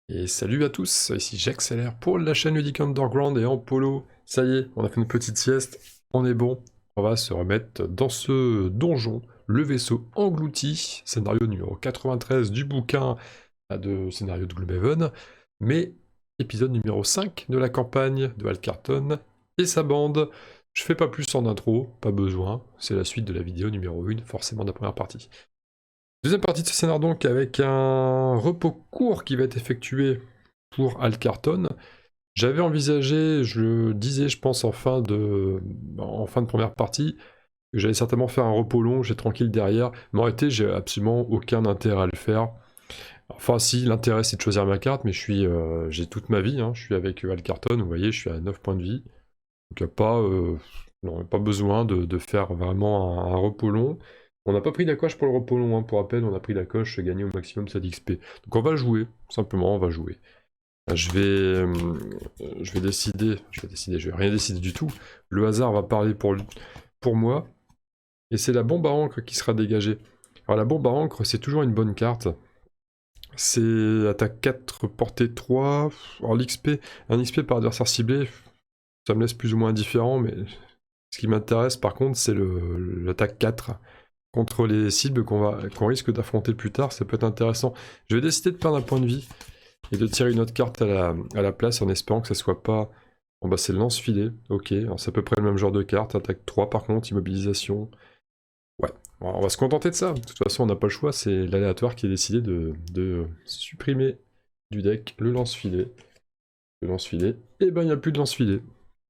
Et salut à tous, ici j'accélère pour la chaîne Ludique Underground et en polo. Ça y est, on a fait une petite sieste, on est bon. On va se remettre dans ce donjon, le vaisseau englouti, scénario numéro 93 du bouquin de scénario de Gloomhaven, mais épisode numéro 5 de la campagne de Alcarton et sa bande. Je fais pas plus en intro, pas besoin, c'est la suite de la vidéo numéro 1, forcément de la première partie. Deuxième partie de ce scénar donc avec un repos court qui va être effectué pour Alcarton. J'avais envisagé, je le disais je pense en fin de première partie, que j'allais certainement faire un repos long, j'ai tranquille derrière, mais en réalité j'ai absolument aucun intérêt à le faire. Enfin si, l'intérêt c'est de choisir ma carte, mais j'ai toute ma vie, hein. Je suis avec Alcarton, vous voyez, je suis à 9 points de vie, donc il n'y a pas, non, pas besoin de faire vraiment un repos long. On n'a pas pris la coche pour le repos long, hein. Pour rappel, on a pris la coche gagner au maximum 7 XP. Donc on va jouer, simplement on va jouer. Je vais rien décider du tout. Le hasard va parler pour moi, et c'est la bombe à encre qui sera dégagée. Alors la bombe à encre, c'est toujours une bonne carte. C'est attaque 4, portée 3. Alors l'XP, un XP par adversaire ciblé, ça me laisse plus ou moins indifférent, mais ce qui m'intéresse par contre, c'est l'attaque 4. Contre les cibles qu'on risque d'affronter plus tard, ça peut être intéressant. Je vais décider de perdre un point de vie et de tirer une autre carte à la place en espérant que ça soit pas... Bon bah c'est le lance-filet, ok, alors c'est à peu près le même genre de carte, attaque 3 par contre, immobilisation... Ouais, bon, on va se contenter de ça, de toute façon on n'a pas le choix, c'est l'aléatoire qui a décidé de supprimer du deck le lance-filet. Le lance-filet, et ben il n'y a plus de lance-filet,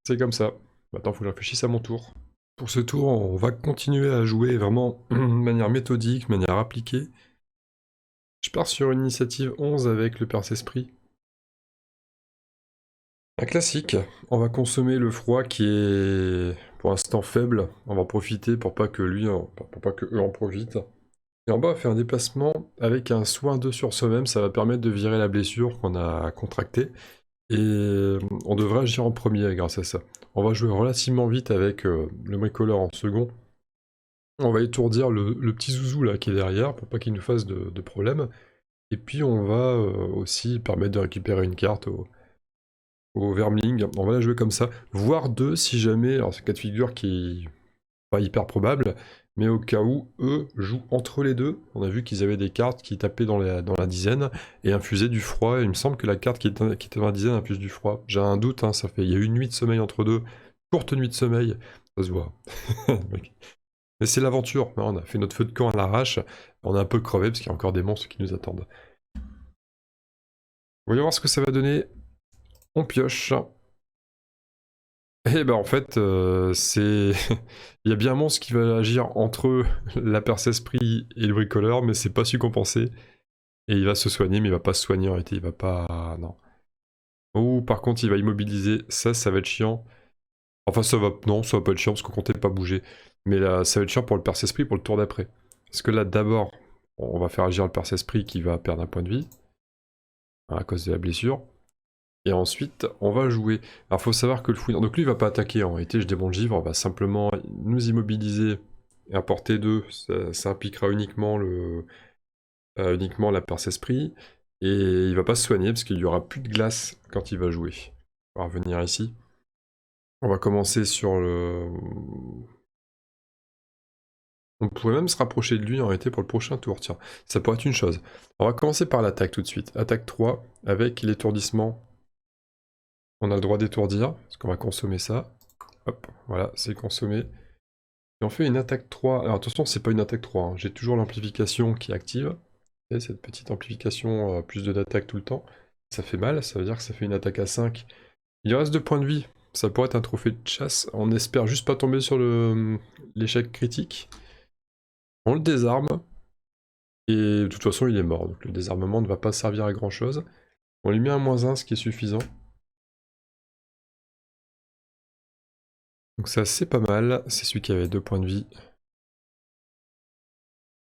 c'est comme ça. Maintenant il faut que je réfléchisse à mon tour. Pour ce tour, on va continuer à jouer vraiment de manière méthodique, de manière appliquée. Je pars sur une initiative 11 avec le Perce-Esprit. Un classique, on va consommer le froid qui est pour l'instant faible, on va profiter pour pas que pour pas que eux en profitent. Et en bas, on va faire un déplacement avec un soin 2 sur soi-même, ça va permettre de virer la blessure qu'on a contractée. Et on devrait agir en premier grâce à ça. On va jouer relativement vite avec le bricoleur en second. On va étourdir le petit zouzou là qui est derrière pour pas qu'il nous fasse de problème. Et puis on va aussi permettre de récupérer une carte au Vermling. On va la jouer comme ça, voire deux si jamais. Alors c'est un cas de figure qui est pas hyper probable, mais au cas où eux jouent entre les deux. On a vu qu'ils avaient des cartes qui tapaient dans la dizaine et infusaient du froid. Il me semble que la carte qui était dans la dizaine infuse du froid. J'ai un doute, hein, il y a eu une nuit de sommeil entre deux, courte nuit de sommeil, ça se voit. Mais c'est l'aventure, on a fait notre feu de camp à l'arrache, on a un peu crevé parce qu'il y a encore des monstres qui nous attendent. Voyons voir ce que ça va donner. On pioche. Et ben en fait, il y a bien un monstre qui va agir entre la perce-esprit et le bricoleur, mais c'est pas su compenser. Et il va se soigner, mais il va pas se soigner en réalité, il va pas... Non. Ou par contre, il va immobiliser, ça va être chiant. Enfin, ça va... Non, ça va pas être chiant parce qu'on comptait pas bouger. Mais là, ça va être chiant pour le perce-esprit pour le tour d'après. Parce que là, d'abord, on va faire agir le perce-esprit qui va perdre un point de vie, hein, à cause de la blessure. Et ensuite, on va jouer. Alors, faut savoir que le fouineur... Donc lui, il va pas attaquer. En réalité, je démonte givre. On va simplement nous immobiliser et apporter 2. Ça impliquera uniquement la perce-esprit. Et il va pas se soigner parce qu'il y aura plus de glace quand il va jouer. On va revenir ici. On va commencer sur le... On pourrait même se rapprocher de lui en réalité pour le prochain tour. Tiens, ça pourrait être une chose. On va commencer par l'attaque tout de suite. Attaque 3 avec l'étourdissement. On a le droit d'étourdir, parce qu'on va consommer ça. Hop, voilà, c'est consommé. Et on fait une attaque 3. Alors attention, c'est pas une attaque 3, hein. J'ai toujours l'amplification qui est active. Et cette petite amplification, plus de d'attaque tout le temps. Ça fait mal, ça veut dire que ça fait une attaque à 5. Il reste 2 points de vie. Ça pourrait être un trophée de chasse. On espère juste pas tomber sur l'échec critique. On le désarme. Et de toute façon, il est mort. Donc le désarmement ne va pas servir à grand chose. On lui met un -1, ce qui est suffisant. Donc ça, c'est pas mal. C'est celui qui avait 2 points de vie.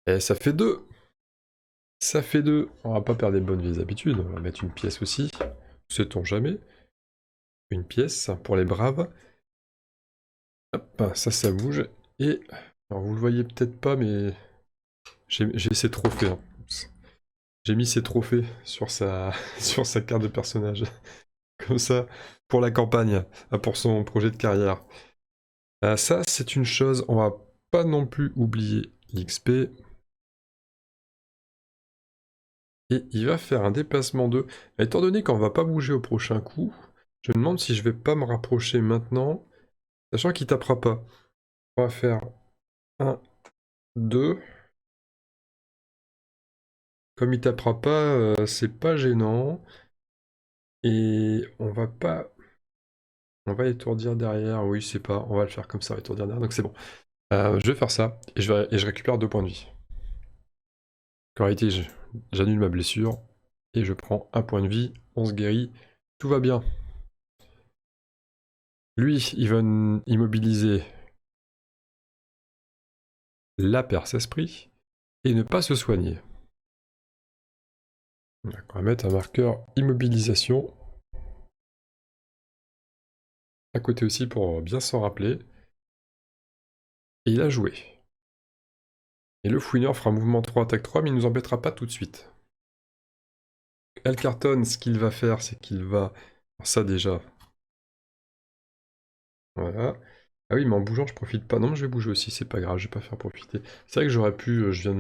Et ça fait 2. Ça fait 2. On va pas perdre les bonnes vieilles habitudes. On va mettre une pièce aussi. Sait-on jamais. Une pièce pour les braves. Hop, ça bouge. Et, alors vous le voyez peut-être pas, mais j'ai ces trophées, hein. J'ai mis ses trophées sur sa, sur sa carte de personnage. Comme ça, pour la campagne, pour son projet de carrière. Ça, c'est une chose, on va pas non plus oublier l'XP. Et il va faire un déplacement de... Étant donné qu'on va pas bouger au prochain coup, je me demande si je vais pas me rapprocher maintenant, sachant qu'il tapera pas. On va faire 1, 2. Comme il tapera pas, c'est pas gênant. Et on va pas... On va étourdir derrière, oui, c'est pas... On va le faire comme ça, étourdir derrière, donc c'est bon. Je vais faire ça, et je récupère 2 points de vie. En réalité, j'annule ma blessure, et je prends 1 point de vie, on se guérit, tout va bien. Lui, il va immobiliser la perce-esprit, et ne pas se soigner. On va mettre un marqueur immobilisation, à côté aussi pour bien s'en rappeler. Et il a joué. Et le fouineur fera mouvement 3, attaque 3, mais il ne nous embêtera pas tout de suite. Elcarton, ce qu'il va faire, c'est qu'il va... Alors ça déjà. Voilà. Ah oui, mais en bougeant, je profite pas. Non, mais je vais bouger aussi, c'est pas grave, je vais pas faire profiter. C'est vrai que j'aurais pu... je viens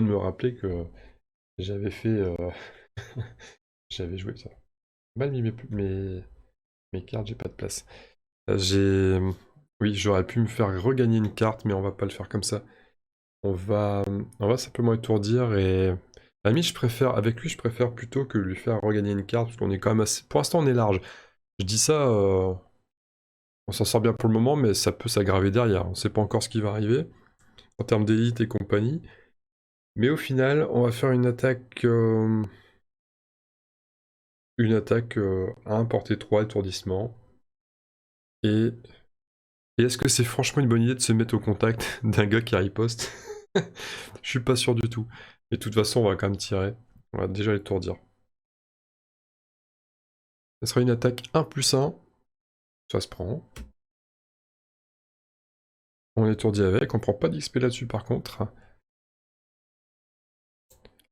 de me rappeler que j'avais fait... j'avais joué ça. Mal mis mes cartes, j'ai pas de place. J'ai... Oui, j'aurais pu me faire regagner une carte, mais on va pas le faire comme ça. On va simplement étourdir et... À la limite, avec lui, je préfère plutôt que lui faire regagner une carte, parce qu'on est quand même assez... Pour l'instant, on est large. Je dis ça, on s'en sort bien pour le moment, mais ça peut s'aggraver derrière. On sait pas encore ce qui va arriver, en termes d'élite et compagnie. Mais au final, on va faire une attaque... à 1 portée 3, étourdissement. Et est-ce que c'est franchement une bonne idée de se mettre au contact d'un gars qui riposte? Je suis pas sûr du tout. Mais de toute façon, on va quand même tirer. On va déjà l'étourdir. Ce sera une attaque 1+1. Ça se prend. On étourdit avec. On prend pas d'XP là-dessus par contre.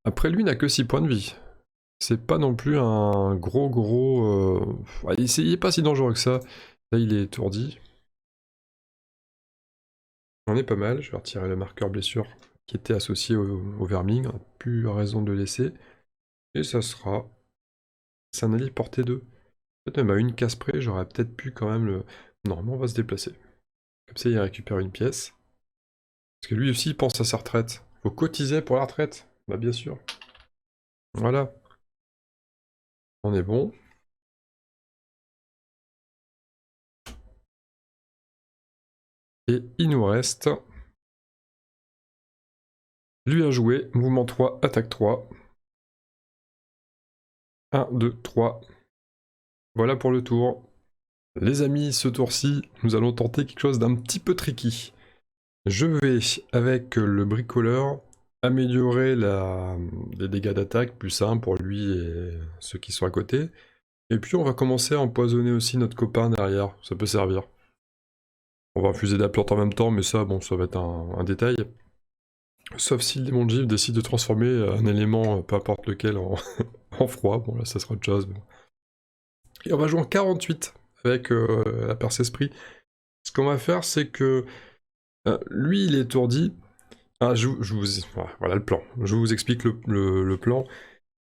Après, lui n'a que 6 points de vie. C'est pas non plus un gros... il est pas si dangereux que ça. Là, il est étourdi. On est pas mal. Je vais retirer le marqueur blessure qui était associé au verming. On n'a plus raison de le laisser. Et ça sera... C'est un allié portée 2. Peut-être même à une case près, j'aurais peut-être pu quand même le... Non, mais on va se déplacer. Comme ça, il récupère une pièce. Parce que lui aussi, il pense à sa retraite. Faut cotiser pour la retraite. Bah bien sûr. Voilà. On est bon. Et il nous reste... Lui a joué. Mouvement 3, attaque 3. 1, 2, 3. Voilà pour le tour. Les amis, ce tour-ci, nous allons tenter quelque chose d'un petit peu tricky. Je vais, avec le bricoleur, améliorer les dégâts d'attaque, plus 1 pour lui et ceux qui sont à côté. Et puis on va commencer à empoisonner aussi notre copain derrière, ça peut servir. On va infuser de la plante en même temps, mais ça, bon, ça va être un détail. Sauf si le démon de givre décide de transformer un élément, peu importe lequel, en, en froid. Bon, là, ça sera autre chose. Et on va jouer en 48 avec la perce esprit. Ce qu'on va faire, c'est que lui, il est étourdi. Ah, voilà le plan. Je vous explique le plan.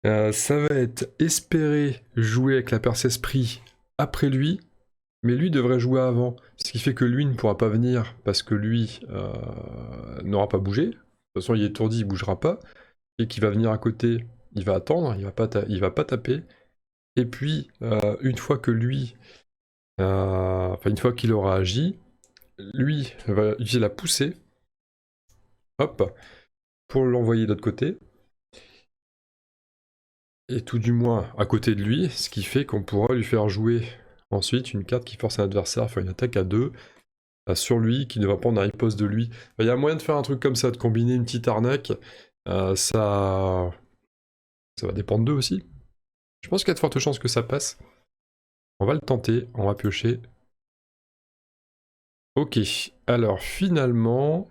Ça va être espérer jouer avec la perce esprit après lui, mais lui devrait jouer avant. Ce qui fait que lui ne pourra pas venir parce que lui n'aura pas bougé. De toute façon, il est étourdi, il bougera pas. Et qu'il va venir à côté, il va attendre, il va pas taper. Et puis, une fois que lui, une fois qu'il aura agi, lui va utiliser la poussée, hop, pour l'envoyer de l'autre côté. Et tout du moins à côté de lui, ce qui fait qu'on pourra lui faire jouer ensuite une carte qui force un adversaire à faire une attaque à 2 sur lui, qui ne va pas en riposte de lui. Il y a moyen de faire un truc comme ça, de combiner une petite arnaque. Ça va dépendre d'eux aussi. Je pense qu'il y a de fortes chances que ça passe. On va le tenter, on va piocher. Ok, alors finalement...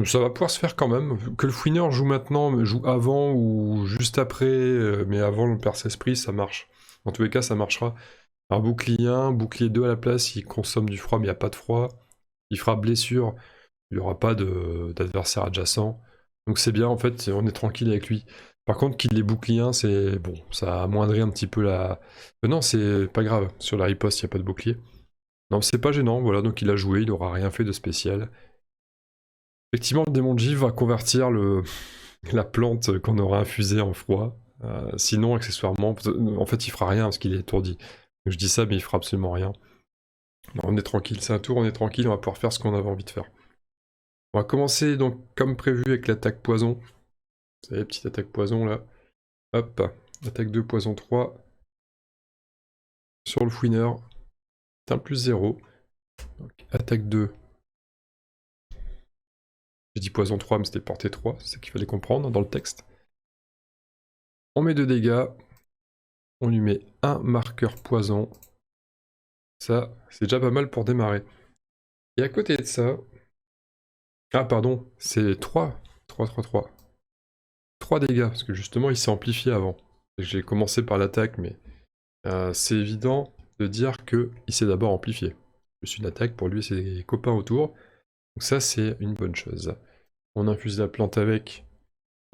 Ça va pouvoir se faire quand même. Que le fouineur joue maintenant, joue avant ou juste après, mais avant le perce-esprit, ça marche. En tous les cas, ça marchera. Un bouclier 1, bouclier 2 à la place, il consomme du froid, mais il n'y a pas de froid. Il fera blessure, il n'y aura pas d'adversaire adjacent. Donc c'est bien, en fait, on est tranquille avec lui. Par contre, qu'il ait bouclier 1, c'est bon, ça amoindrit un petit peu la... non, c'est pas grave, sur la riposte, il n'y a pas de bouclier. Non, c'est pas gênant, voilà, donc il a joué, il n'aura rien fait de spécial. Effectivement, le démon de J va convertir la plante qu'on aura infusée en froid. Sinon, accessoirement, en fait, il fera rien parce qu'il est étourdi. Donc, je dis ça, mais il fera absolument rien. Non, on est tranquille, c'est un tour, on est tranquille, on va pouvoir faire ce qu'on avait envie de faire. On va commencer donc comme prévu avec l'attaque poison. Vous savez, petite attaque poison là. Hop, attaque 2, poison 3. Sur le fouineur, c'est un plus 0. Donc, attaque 2. J'ai dit poison 3, mais c'était portée 3, c'est ce qu'il fallait comprendre dans le texte. On met 2 dégâts. On lui met un marqueur poison. Ça, c'est déjà pas mal pour démarrer. Et à côté de ça... Ah pardon, c'est 3. 3, 3, 3. 3 dégâts, parce que justement il s'est amplifié avant. J'ai commencé par l'attaque, mais c'est évident de dire qu'il s'est d'abord amplifié. Plus une attaque pour lui et ses copains autour. Donc ça c'est une bonne chose. On infuse la plante avec.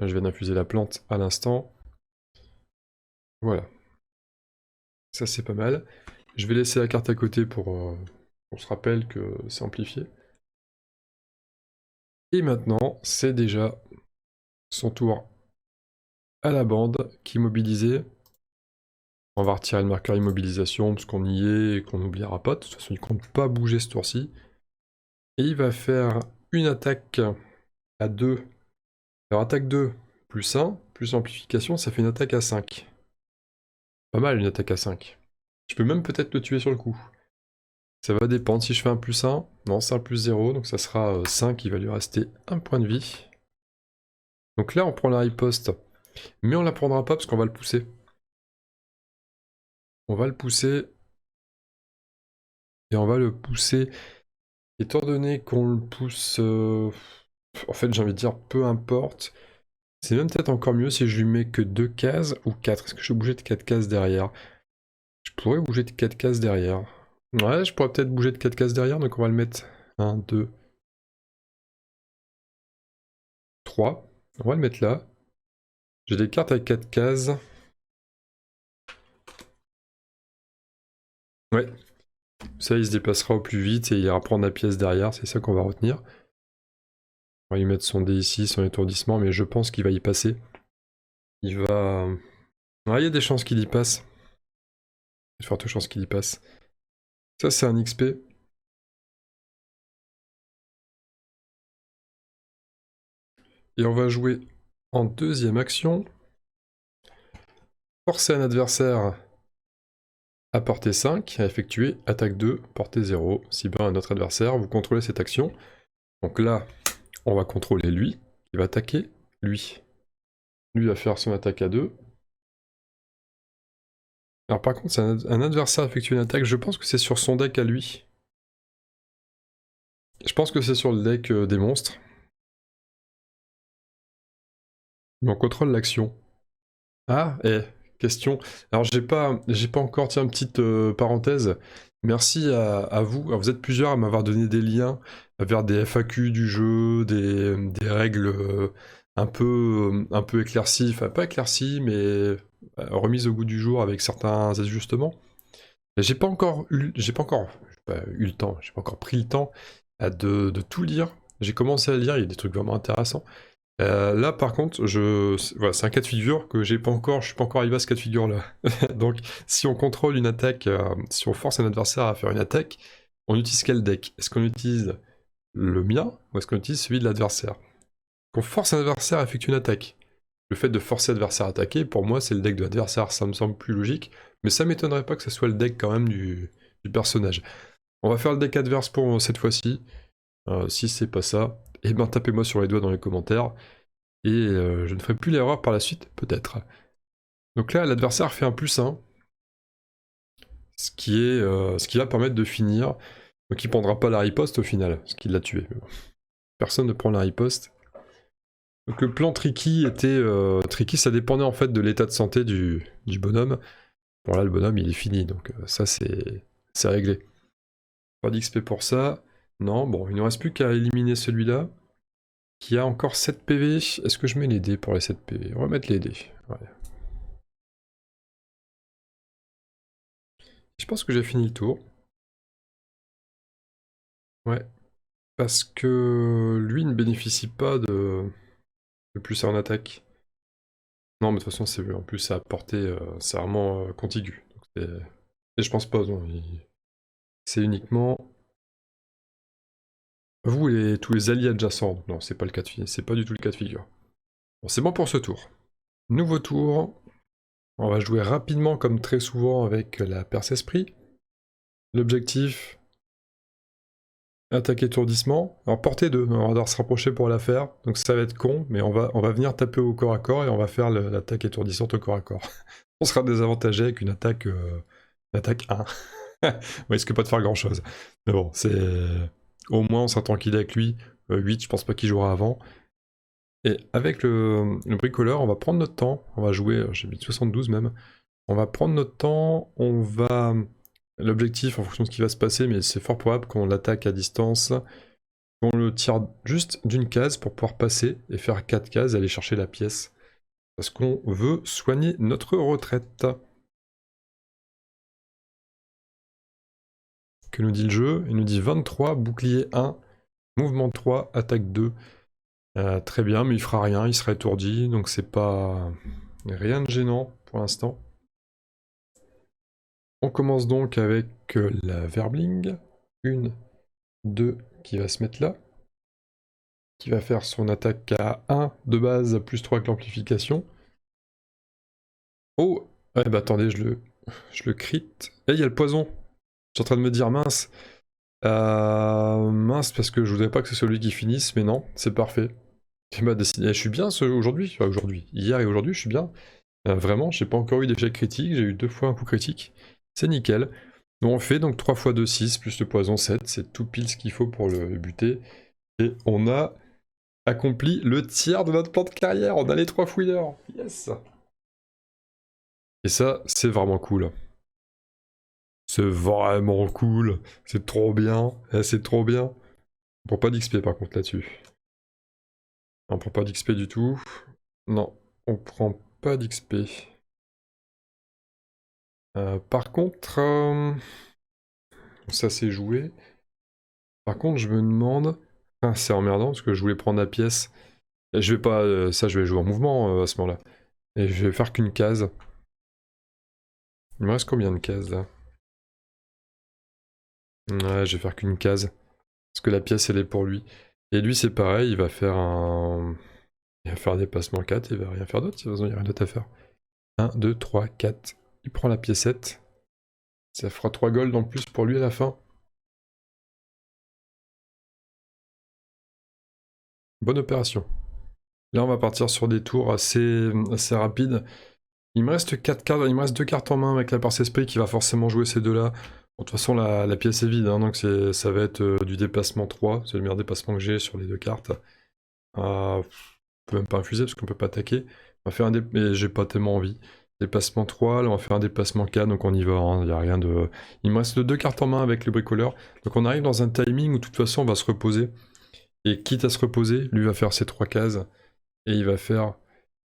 Je viens d'infuser la plante à l'instant. Voilà. Ça c'est pas mal. Je vais laisser la carte à côté pour qu'on se rappelle que c'est amplifié. Et maintenant, c'est déjà son tour à la bande qui est mobilisée. On va retirer le marqueur immobilisation parce qu'on y est et qu'on n'oubliera pas. De toute façon, il compte pas bouger ce tour-ci. Et il va faire une attaque à 2. Alors attaque 2 plus 1, plus amplification, ça fait une attaque à 5. Pas mal une attaque à 5. Je peux même peut-être le tuer sur le coup. Ça va dépendre si je fais un plus 1. Non, c'est un plus 0, donc ça sera 5, il va lui rester un point de vie. Donc là, on prend la riposte. Mais on la prendra pas parce qu'on va le pousser. On va le pousser. Et on va le pousser. Étant donné qu'on le pousse... en fait, j'ai envie de dire peu importe. C'est même peut-être encore mieux si je lui mets que 2 cases ou 4. Est-ce que je peux bouger de 4 cases derrière? Je pourrais bouger de 4 cases derrière. Ouais, je pourrais peut-être bouger de 4 cases derrière, donc on va le mettre 1, 2, 3. On va le mettre là. J'ai des cartes avec 4 cases. Ouais. Ça, il se déplacera au plus vite et il ira prendre la pièce derrière, c'est ça qu'on va retenir. On va lui mettre son dé ici, son étourdissement, mais je pense qu'il va y passer. Il va... Ouais, il y a des chances qu'il y passe. Il y a de fortes chances qu'il y passe. Ça, c'est un XP. Et on va jouer en deuxième action. Forcer un adversaire à portée 5, à effectuer attaque 2, portée 0. Si bien un autre adversaire, vous contrôlez cette action. Donc là, on va contrôler lui, qui va attaquer lui. Lui va faire son attaque à 2. Alors par contre, c'est un adversaire à effectuer une attaque, je pense que c'est sur son deck à lui. Je pense que c'est sur le deck des monstres. Mais on contrôle l'action. Ah, question. Alors j'ai pas encore, tiens, petite parenthèse. Merci à vous. Alors, vous êtes plusieurs à m'avoir donné des liens vers des FAQ du jeu, des règles un peu éclaircies, enfin pas éclaircies, mais remises au goût du jour avec certains ajustements. J'ai pas encore eu le temps, j'ai pas encore pris le temps de tout lire. J'ai commencé à lire, il y a des trucs vraiment intéressants. Là par contre, voilà, c'est un cas de figure que je suis pas encore arrivé à ce cas de figure là. Donc si on contrôle une attaque, si on force un adversaire à faire une attaque, on utilise quel deck? Est-ce qu'on utilise le mien ou est-ce qu'on utilise celui de l'adversaire? Qu'on force un adversaire à effectuer une attaque. Le fait de forcer l'adversaire à attaquer, pour moi c'est le deck de l'adversaire, ça me semble plus logique, mais ça m'étonnerait pas que ce soit le deck quand même du personnage. On va faire le deck adverse pour cette fois-ci. Si c'est pas ça, eh ben tapez-moi sur les doigts dans les commentaires. Et je ne ferai plus l'erreur par la suite, peut-être. Donc là, l'adversaire fait un plus 1. Ce qui va permettre de finir. Donc il prendra pas la riposte au final, ce qui l'a tué. Personne ne prend la riposte. Donc le plan tricky était... tricky, ça dépendait en fait de l'état de santé du bonhomme. Bon là, le bonhomme, il est fini, donc ça, c'est réglé. Pas d'XP pour ça. Non, bon, il ne reste plus qu'à éliminer celui-là, qui a encore 7 PV. Est-ce que je mets les dés pour les 7 PV? On va mettre les dés. Ouais. Je pense que j'ai fini le tour. Ouais. Parce que lui ne bénéficie pas de plus en attaque. Non, mais de toute façon, c'est en plus à portée, c'est vraiment contigu. Et je pense pas, non. C'est uniquement vous et tous les alliés adjacents. Non, c'est pas le cas de figure. C'est pas du tout le cas de figure. Bon, c'est bon pour ce tour. Nouveau tour. On va jouer rapidement, comme très souvent, avec la perce-esprit. L'objectif, attaque étourdissement. Alors portée 2, on va devoir se rapprocher pour la faire. Donc ça va être con, mais on va venir taper au corps à corps et on va faire l'attaque étourdissante au corps à corps. On sera désavantagé avec une attaque 1. On risque pas de faire grand chose. Mais bon, c'est... Au moins on sera tranquille avec lui. 8, je pense pas qu'il jouera avant. Et avec le bricoleur, on va prendre notre temps. On va jouer, j'ai mis 72 même. On va prendre notre temps, on va... L'objectif, en fonction de ce qui va se passer, mais c'est fort probable qu'on l'attaque à distance, qu'on le tire juste d'une case pour pouvoir passer et faire 4 cases et aller chercher la pièce. Parce qu'on veut soigner notre retraite. Que nous dit le jeu? Il nous dit 23, bouclier 1, mouvement 3, attaque 2. Très bien, mais il fera rien, il sera étourdi, donc c'est pas rien de gênant pour l'instant. On commence donc avec la Verbling. 1, 2 qui va se mettre là. Qui va faire son attaque à 1 de base, plus 3 avec l'amplification. Oh! Eh bah attendez, je le crit. Eh, il y a le poison! Je suis en train de me dire mince. Mince, parce que je voudrais pas que c'est celui qui finisse, mais non, c'est parfait. Bah, je suis bien aujourd'hui, enfin, aujourd'hui. Hier et aujourd'hui, je suis bien. Vraiment, j'ai pas encore eu d'échec critique, j'ai eu 2 fois un coup critique. C'est nickel. Donc on fait donc 3 x 2, 6, plus le poison 7, c'est tout pile ce qu'il faut pour le buter. Et on a accompli le tiers de notre plan de carrière, on a les 3 fouilleurs. Yes! Et ça, c'est vraiment cool. C'est vraiment cool. C'est trop bien. C'est trop bien. On prend pas d'XP par contre là-dessus. On prend pas d'XP du tout. Non, on prend pas d'XP. Par contre, ça c'est joué. Par contre, je me demande... Ah, c'est emmerdant parce que je voulais prendre la pièce. Et je vais pas... ça, je vais jouer en mouvement à ce moment-là. Et je vais faire qu'une case. Il me reste combien de cases là? Ouais, je vais faire qu'une case. Parce que la pièce, elle est pour lui. Et lui, c'est pareil, il va faire un... Il va faire un déplacement 4, il va rien faire d'autre, il n'y a rien d'autre à faire. 1, 2, 3, 4. Il prend la piécette. Ça fera 3 gold en plus pour lui à la fin. Bonne opération. Là, on va partir sur des tours assez rapides. Il me reste 4 cartes, il me reste 2 cartes en main avec la Perce Esprit qui va forcément jouer ces deux-là. Bon, de toute façon, la pièce est vide, hein, donc ça va être du déplacement 3. C'est le meilleur déplacement que j'ai sur les 2 cartes. On peut même pas infuser parce qu'on peut pas attaquer. On va faire un mais j'ai pas tellement envie. Déplacement 3, là on va faire un déplacement 4, donc on y va, hein, y a rien de... Il me reste 2 cartes en main avec le bricoleur. Donc on arrive dans un timing où de toute façon on va se reposer. Et quitte à se reposer, lui va faire ses 3 cases. Et il va faire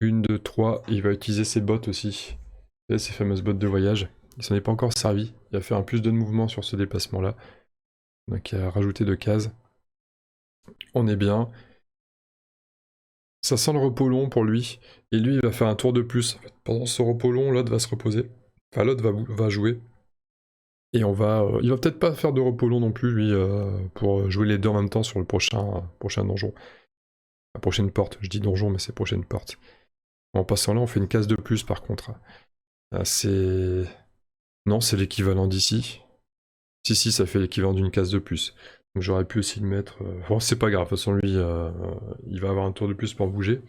1, 2, 3. Et il va utiliser ses bottes aussi. Vous savez, ces fameuses bottes de voyage. Il s'en est pas encore servi. Il va faire un plus 2 de mouvement sur ce déplacement-là. Donc il a rajouté 2 cases. On est bien. Ça sent le repos long pour lui. Et lui, il va faire un tour de plus. En fait, pendant ce repos long, l'autre va se reposer. Enfin, l'autre va jouer. Et on va... il va peut-être pas faire de repos long non plus, lui, pour jouer les deux en même temps sur le prochain donjon. La prochaine porte. Je dis donjon, mais c'est prochaine porte. En passant là, on fait une case de plus, par contre. C'est... Non, c'est l'équivalent d'ici. Si, ça fait l'équivalent d'une case de plus. Donc j'aurais pu aussi le mettre... Bon, c'est pas grave, de toute façon, lui, il va avoir un tour de plus pour bouger.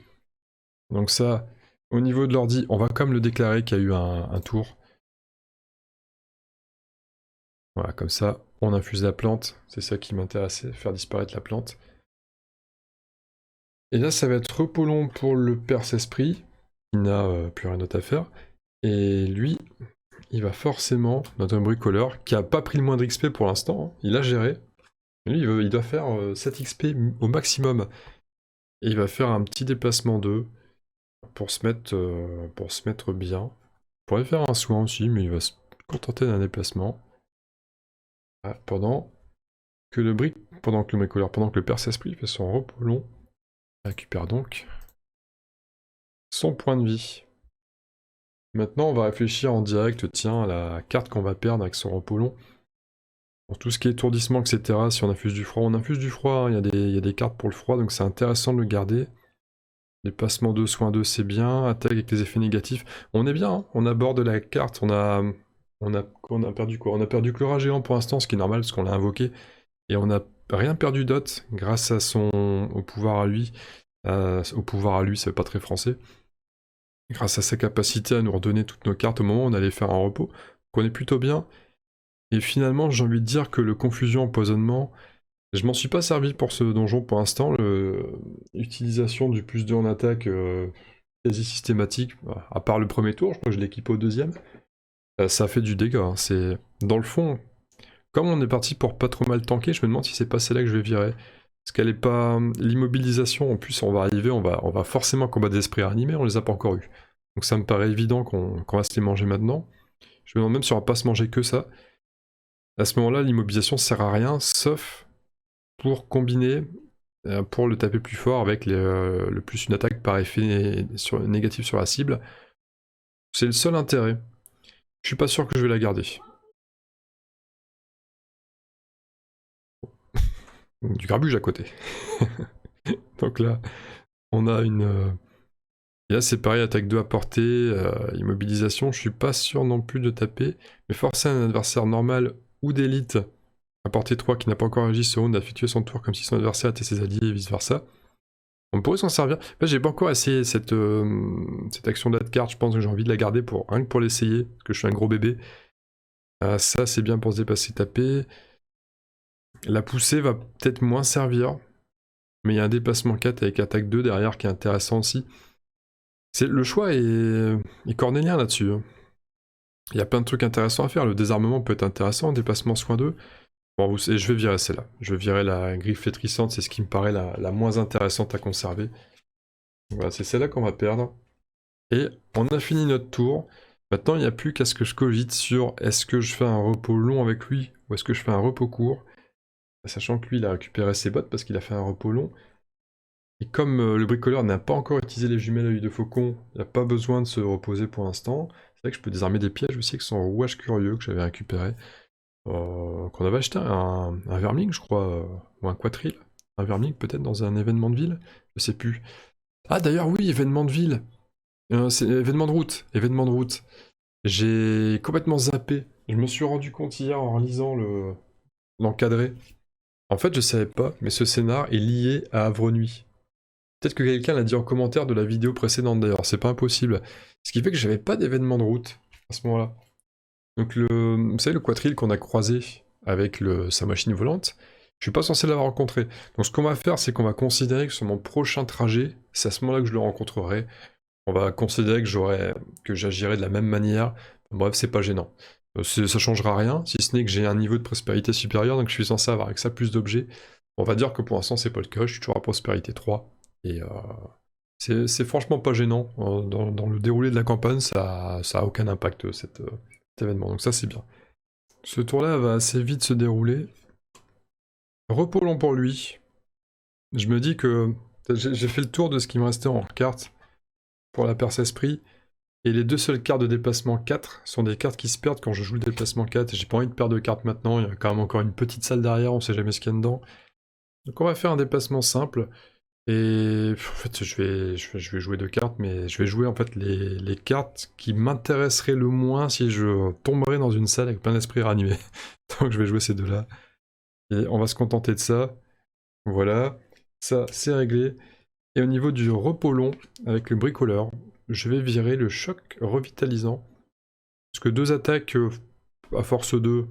Donc ça, au niveau de l'ordi, on va quand même le déclarer qu'il y a eu un tour. Voilà, comme ça, on infuse la plante. C'est ça qui m'intéressait, faire disparaître la plante. Et là, ça va être repos long pour le perce-esprit, qui n'a plus rien d'autre à faire. Et lui, il va forcément, notre bricoleur, qui a pas pris le moindre XP pour l'instant, hein, il a géré. Lui, il doit faire 7 XP au maximum. Et il va faire un petit déplacement 2 pour se mettre bien. Il pourrait faire un soin aussi, mais il va se contenter d'un déplacement. Ah, pendant que le bricoleur, pendant que le perce-esprit fait son repos long, récupère donc son point de vie. Maintenant, on va réfléchir en direct, tiens, à la carte qu'on va perdre avec son repos long. Pour tout ce qui est étourdissement, etc., si on infuse du froid, on infuse du froid, hein, il y a des cartes pour le froid, donc c'est intéressant de le garder. Déplacement 2, soin 2, c'est bien. Attaque avec les effets négatifs. On est bien, hein, on aborde la carte, on a perdu quoi? On a perdu que le rat géant pour l'instant, ce qui est normal, parce qu'on l'a invoqué. Et on n'a rien perdu d'autre, grâce à au pouvoir à lui. Au pouvoir à lui, c'est pas très français. Grâce à sa capacité à nous redonner toutes nos cartes au moment où on allait faire un repos. Donc on est plutôt bien. Et finalement, j'ai envie de dire que le confusion empoisonnement, je m'en suis pas servi pour ce donjon pour l'instant. L'utilisation du plus 2 en attaque quasi systématique, à part le premier tour, je crois que je l'équipe au deuxième, ça a fait du dégât. Hein. C'est dans le fond, comme on est parti pour pas trop mal tanker, je me demande si c'est pas celle-là que je vais virer. Parce qu'elle est pas. L'immobilisation, en plus, on va arriver, on va forcément combattre des esprits animés, on les a pas encore eu. Donc ça me paraît évident qu'on va se les manger maintenant. Je me demande même si on va pas se manger que ça. À ce moment-là, l'immobilisation sert à rien, sauf pour combiner, pour le taper plus fort avec le plus une attaque par effet négatif sur la cible. C'est le seul intérêt. Je suis pas sûr que je vais la garder. Du grabuge à côté. Donc là, on a une... Et là, c'est pareil, attaque 2 à portée, immobilisation, je suis pas sûr non plus de taper. Mais forcer un adversaire normal ou d'élite à portée 3 qui n'a pas encore agi ce round à effectuer son tour comme si son adversaire était ses alliés et vice versa. On pourrait s'en servir. Là, j'ai pas encore essayé cette action d'ad card, je pense que j'ai envie de la garder rien que pour l'essayer, parce que je suis un gros bébé. Ça, c'est bien pour se dépasser, taper. La poussée va peut-être moins servir, mais il y a un déplacement 4 avec attaque 2 derrière qui est intéressant aussi. Le choix est cornélien là-dessus. Hein. Il y a plein de trucs intéressants à faire. Le désarmement peut être intéressant, déplacement soin 2. Bon, je vais virer celle-là. Je vais virer la griffe flétrissante, c'est ce qui me paraît la moins intéressante à conserver. Voilà, c'est celle-là qu'on va perdre. Et on a fini notre tour. Maintenant, il n'y a plus qu'à ce que je cogite sur est-ce que je fais un repos long avec lui ou est-ce que je fais un repos court. Sachant que lui, il a récupéré ses bottes parce qu'il a fait un repos long. Et comme le bricoleur n'a pas encore utilisé les jumelles à l'œil de faucon, il n'a pas besoin de se reposer pour l'instant. C'est vrai que je peux désarmer des pièges aussi avec son rouage curieux que j'avais récupéré. Qu'on avait acheté un vermling, je crois, ou un quatril. Un vermling peut-être dans un événement de ville, je sais plus. Ah d'ailleurs oui, événement de ville. C'est événement de route. Événement de route. J'ai complètement zappé. Je me suis rendu compte hier en lisant l'encadré. En fait, je savais pas, mais ce scénar est lié à Havre Nuit. Peut-être que quelqu'un l'a dit en commentaire de la vidéo précédente d'ailleurs, c'est pas impossible. Ce qui fait que j'avais pas d'événement de route à ce moment-là. Donc vous savez le quatril qu'on a croisé avec sa machine volante, je suis pas censé l'avoir rencontré. Donc ce qu'on va faire, c'est qu'on va considérer que sur mon prochain trajet, c'est à ce moment-là que je le rencontrerai. On va considérer que j'agirai de la même manière. Bref, c'est pas gênant. Ça changera rien, si ce n'est que j'ai un niveau de prospérité supérieur, donc je suis censé avoir avec ça plus d'objets. On va dire que pour l'instant c'est pas le cas, je suis toujours à prospérité 3. Et c'est franchement pas gênant. Dans le déroulé de la campagne, ça a aucun impact cet événement, donc ça c'est bien. Ce tour-là va assez vite se dérouler. Repos long pour lui. Je me dis que j'ai fait le tour de ce qui me restait en carte pour la perce-esprit. Et les deux seules cartes de déplacement 4 sont des cartes qui se perdent quand je joue le déplacement 4. J'ai pas envie de perdre de cartes maintenant, il y a quand même encore une petite salle derrière, on sait jamais ce qu'il y a dedans. Donc on va faire un déplacement simple. Et en fait, je vais jouer 2 cartes, mais je vais jouer en fait les cartes qui m'intéresseraient le moins si je tomberais dans une salle avec plein d'esprits ranimés. Donc je vais jouer ces deux-là. Et on va se contenter de ça. Voilà, ça c'est réglé. Et au niveau du repos long, avec le bricoleur, je vais virer le choc revitalisant. Parce que 2 attaques à force 2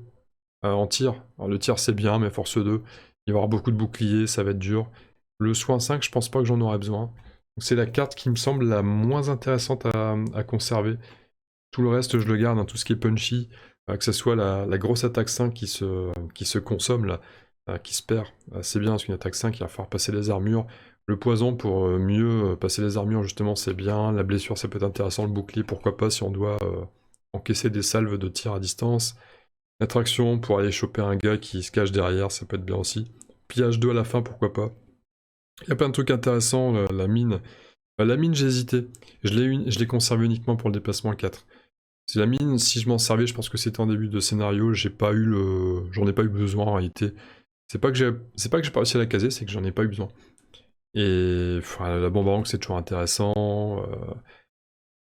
en tir. Alors, le tir c'est bien, mais force 2, il va y avoir beaucoup de boucliers, ça va être dur. Le soin 5, je pense pas que j'en aurais besoin. C'est la carte qui me semble la moins intéressante à conserver. Tout le reste, je le garde, hein, tout ce qui est punchy, que ce soit la grosse attaque 5 qui se consomme, là, qui se perd. C'est bien, parce qu'une attaque 5, il va falloir passer les armures. Le poison, pour mieux passer les armures, justement, c'est bien. La blessure, ça peut être intéressant. Le bouclier, pourquoi pas, si on doit encaisser des salves de tir à distance. L'attraction, pour aller choper un gars qui se cache derrière, ça peut être bien aussi. Pillage 2 à la fin, pourquoi pas. Il y a plein de trucs intéressants, la mine. La mine, j'ai hésité. Je l'ai conservée uniquement pour le déplacement 4. C'est la mine, si je m'en servais, je pense que c'était en début de scénario, j'en ai pas eu besoin en réalité. C'est pas que j'ai pas réussi à la caser, c'est que j'en ai pas eu besoin. Et enfin, la bombe à encre, c'est toujours intéressant.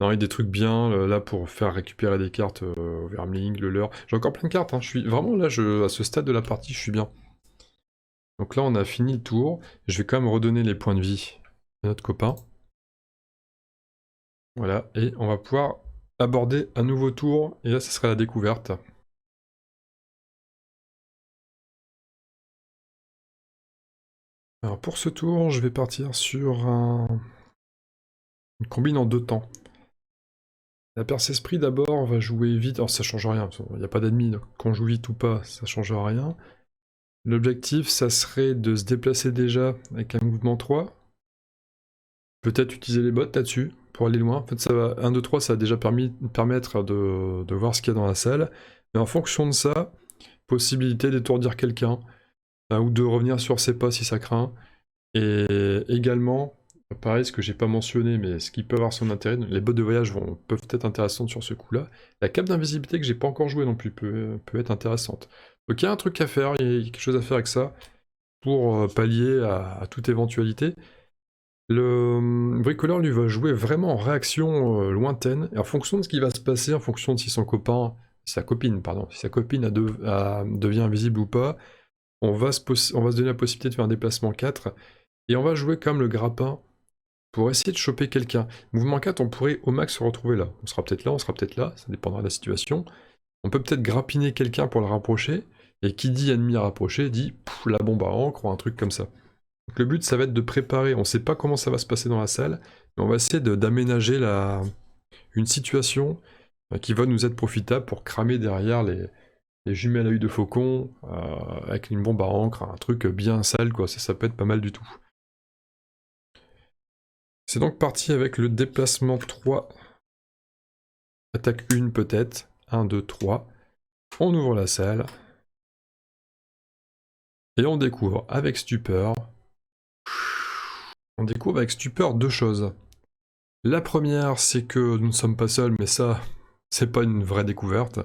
Non, il y a des trucs bien, là, pour faire récupérer des cartes au Vermling, le leurre. J'ai encore plein de cartes, hein. Je suis vraiment là, à ce stade de la partie, je suis bien. Donc là, on a fini le tour. Je vais quand même redonner les points de vie à notre copain. Voilà, et on va pouvoir aborder un nouveau tour, et là, ce sera la découverte. Alors pour ce tour, je vais partir sur une combine en 2 temps. La perce-esprit d'abord, on va jouer vite, alors ça change rien, il n'y a pas d'ennemis, donc qu'on joue vite ou pas, ça change rien. L'objectif, ça serait de se déplacer déjà avec un mouvement 3. Peut-être utiliser les bottes là-dessus, pour aller loin. En fait, ça va, 1, 2, 3, ça va déjà permettre de voir ce qu'il y a dans la salle. Mais en fonction de ça, possibilité d'étourdir quelqu'un, ou de revenir sur ses pas si ça craint. Et également, pareil, ce que j'ai pas mentionné, mais ce qui peut avoir son intérêt, les bottes de voyage peuvent être intéressantes sur ce coup-là. La cape d'invisibilité que j'ai pas encore joué non plus peut être intéressante. Donc il y a un truc à faire, il y a quelque chose à faire avec ça, pour pallier à toute éventualité. Le bricoleur, lui, va jouer vraiment en réaction lointaine, et en fonction de ce qui va se passer, en fonction de si son copain, sa copine devient invisible ou pas, on va se donner la possibilité de faire un déplacement 4, et on va jouer comme le grappin pour essayer de choper quelqu'un. Mouvement 4, on pourrait au max se retrouver là. On sera peut-être là, on sera peut-être là, ça dépendra de la situation. On peut peut-être grappiner quelqu'un pour le rapprocher, et qui dit ennemi à rapprocher dit la bombe à encre ou un truc comme ça. Donc le but, ça va être de préparer, on ne sait pas comment ça va se passer dans la salle, mais on va essayer d'aménager une situation qui va nous être profitable pour cramer derrière les jumelles à œil de faucon, avec une bombe à encre, un truc bien sale, quoi. Ça peut être pas mal du tout. C'est donc parti avec le déplacement 3. Attaque 1 peut-être. 1, 2, 3. On ouvre la salle. Et on découvre avec stupeur... On découvre avec stupeur 2 choses. La première, c'est que nous ne sommes pas seuls, mais ça, c'est pas une vraie découverte.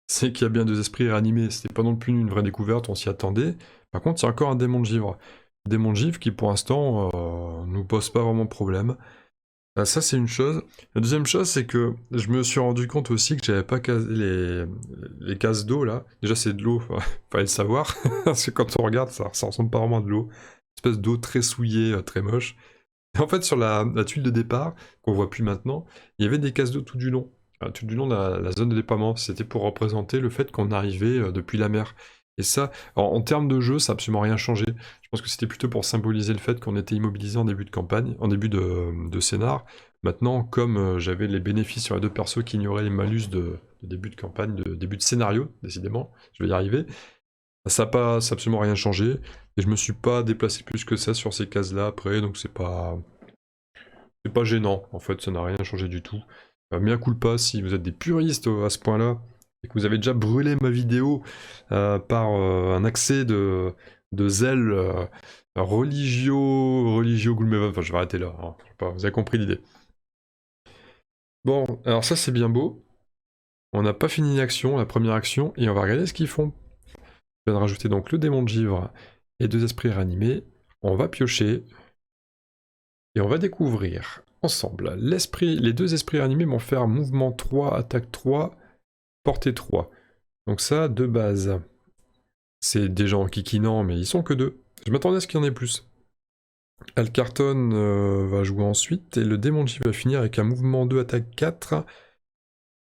C'est qu'il y a bien 2 esprits réanimés. C'était pas non plus une vraie découverte, on s'y attendait. Par contre, il y a encore un démon de givre. Démon de givre qui, pour l'instant, nous pose pas vraiment de problème. Ça, c'est une chose. La deuxième chose, c'est que je me suis rendu compte aussi que j'avais pas casé les cases d'eau, là. Déjà, c'est de l'eau, fallait le savoir. Parce que quand on regarde, ça ressemble pas vraiment à de l'eau. Une espèce d'eau très souillée, très moche. Et en fait, sur la tuile de départ, qu'on voit plus maintenant, il y avait des cases d'eau tout du long. Tout du long de la zone de déploiement. C'était pour représenter le fait qu'on arrivait depuis la mer. Et ça, en termes de jeu, ça n'a absolument rien changé. Je pense que c'était plutôt pour symboliser le fait qu'on était immobilisé en début de campagne, en début de scénar. Maintenant, comme j'avais les bénéfices sur les 2 persos qui ignoraient les malus de début de campagne, de début de scénario, décidément, je vais y arriver, ça n'a absolument rien changé. Et je me suis pas déplacé plus que ça sur ces cases-là après, donc c'est pas gênant, en fait, ça n'a rien changé du tout. Mea culpa si vous êtes des puristes à ce point-là, et que vous avez déjà brûlé ma vidéo par un accès de zèle religio Gloomhaven, enfin je vais arrêter là, hein. Je sais pas, vous avez compris l'idée. Bon, alors ça c'est bien beau. On n'a pas fini l'action, la première action, et on va regarder ce qu'ils font. Je viens de rajouter donc le démon de givre et 2 esprits réanimés. On va piocher, et on va découvrir ensemble. Les 2 esprits réanimés vont faire mouvement 3, attaque 3, portée 3. Donc ça, de base, c'est déjà en kikinant, mais ils sont que 2. Je m'attendais à ce qu'il y en ait plus. Alcarton va jouer ensuite, et le démon de givre va finir avec un mouvement 2, attaque 4,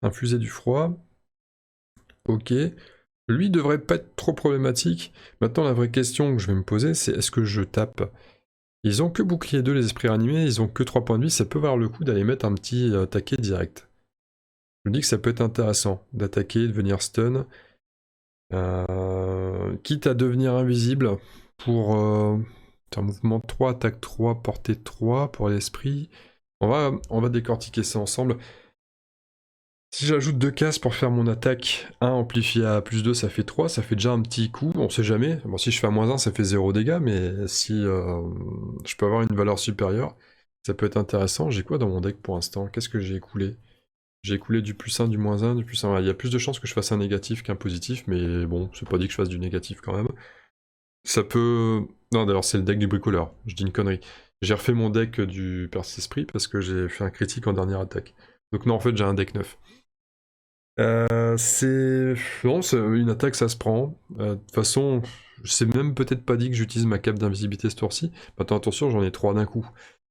infuser du froid. Ok. Lui devrait pas être trop problématique. Maintenant, la vraie question que je vais me poser, c'est est-ce que je tape Ils ont que bouclier 2 les esprits ranimés, ils ont que 3 points de vie, ça peut valoir le coup d'aller mettre un petit taquet direct. Je me dis que ça peut être intéressant d'attaquer, de venir stun. Quitte à devenir invisible pour un mouvement 3, attaque 3, portée 3 pour l'esprit. On va décortiquer ça ensemble. Si j'ajoute 2 cases pour faire mon attaque, 1 amplifié à plus 2, ça fait 3, ça fait déjà un petit coup, on sait jamais. Bon, si je fais à moins 1, ça fait 0 dégâts, mais si je peux avoir une valeur supérieure, ça peut être intéressant. J'ai quoi dans mon deck pour l'instant? Qu'est-ce que j'ai écoulé? J'ai écoulé du plus 1, du moins 1, du plus 1. Il y a plus de chances que je fasse un négatif qu'un positif, mais bon, c'est pas dit que je fasse du négatif quand même. Ça peut... Non, d'ailleurs, c'est le deck du bricoleur. Je dis une connerie. J'ai refait mon deck du Perse-Esprit parce que j'ai fait un critique en dernière attaque. Donc non, en fait, j'ai un deck neuf. C'est... Non, une attaque, ça se prend. De toute façon, c'est même peut-être pas dit que j'utilise ma cape d'invisibilité ce tour-ci. Maintenant, attention, j'en ai 3 d'un coup.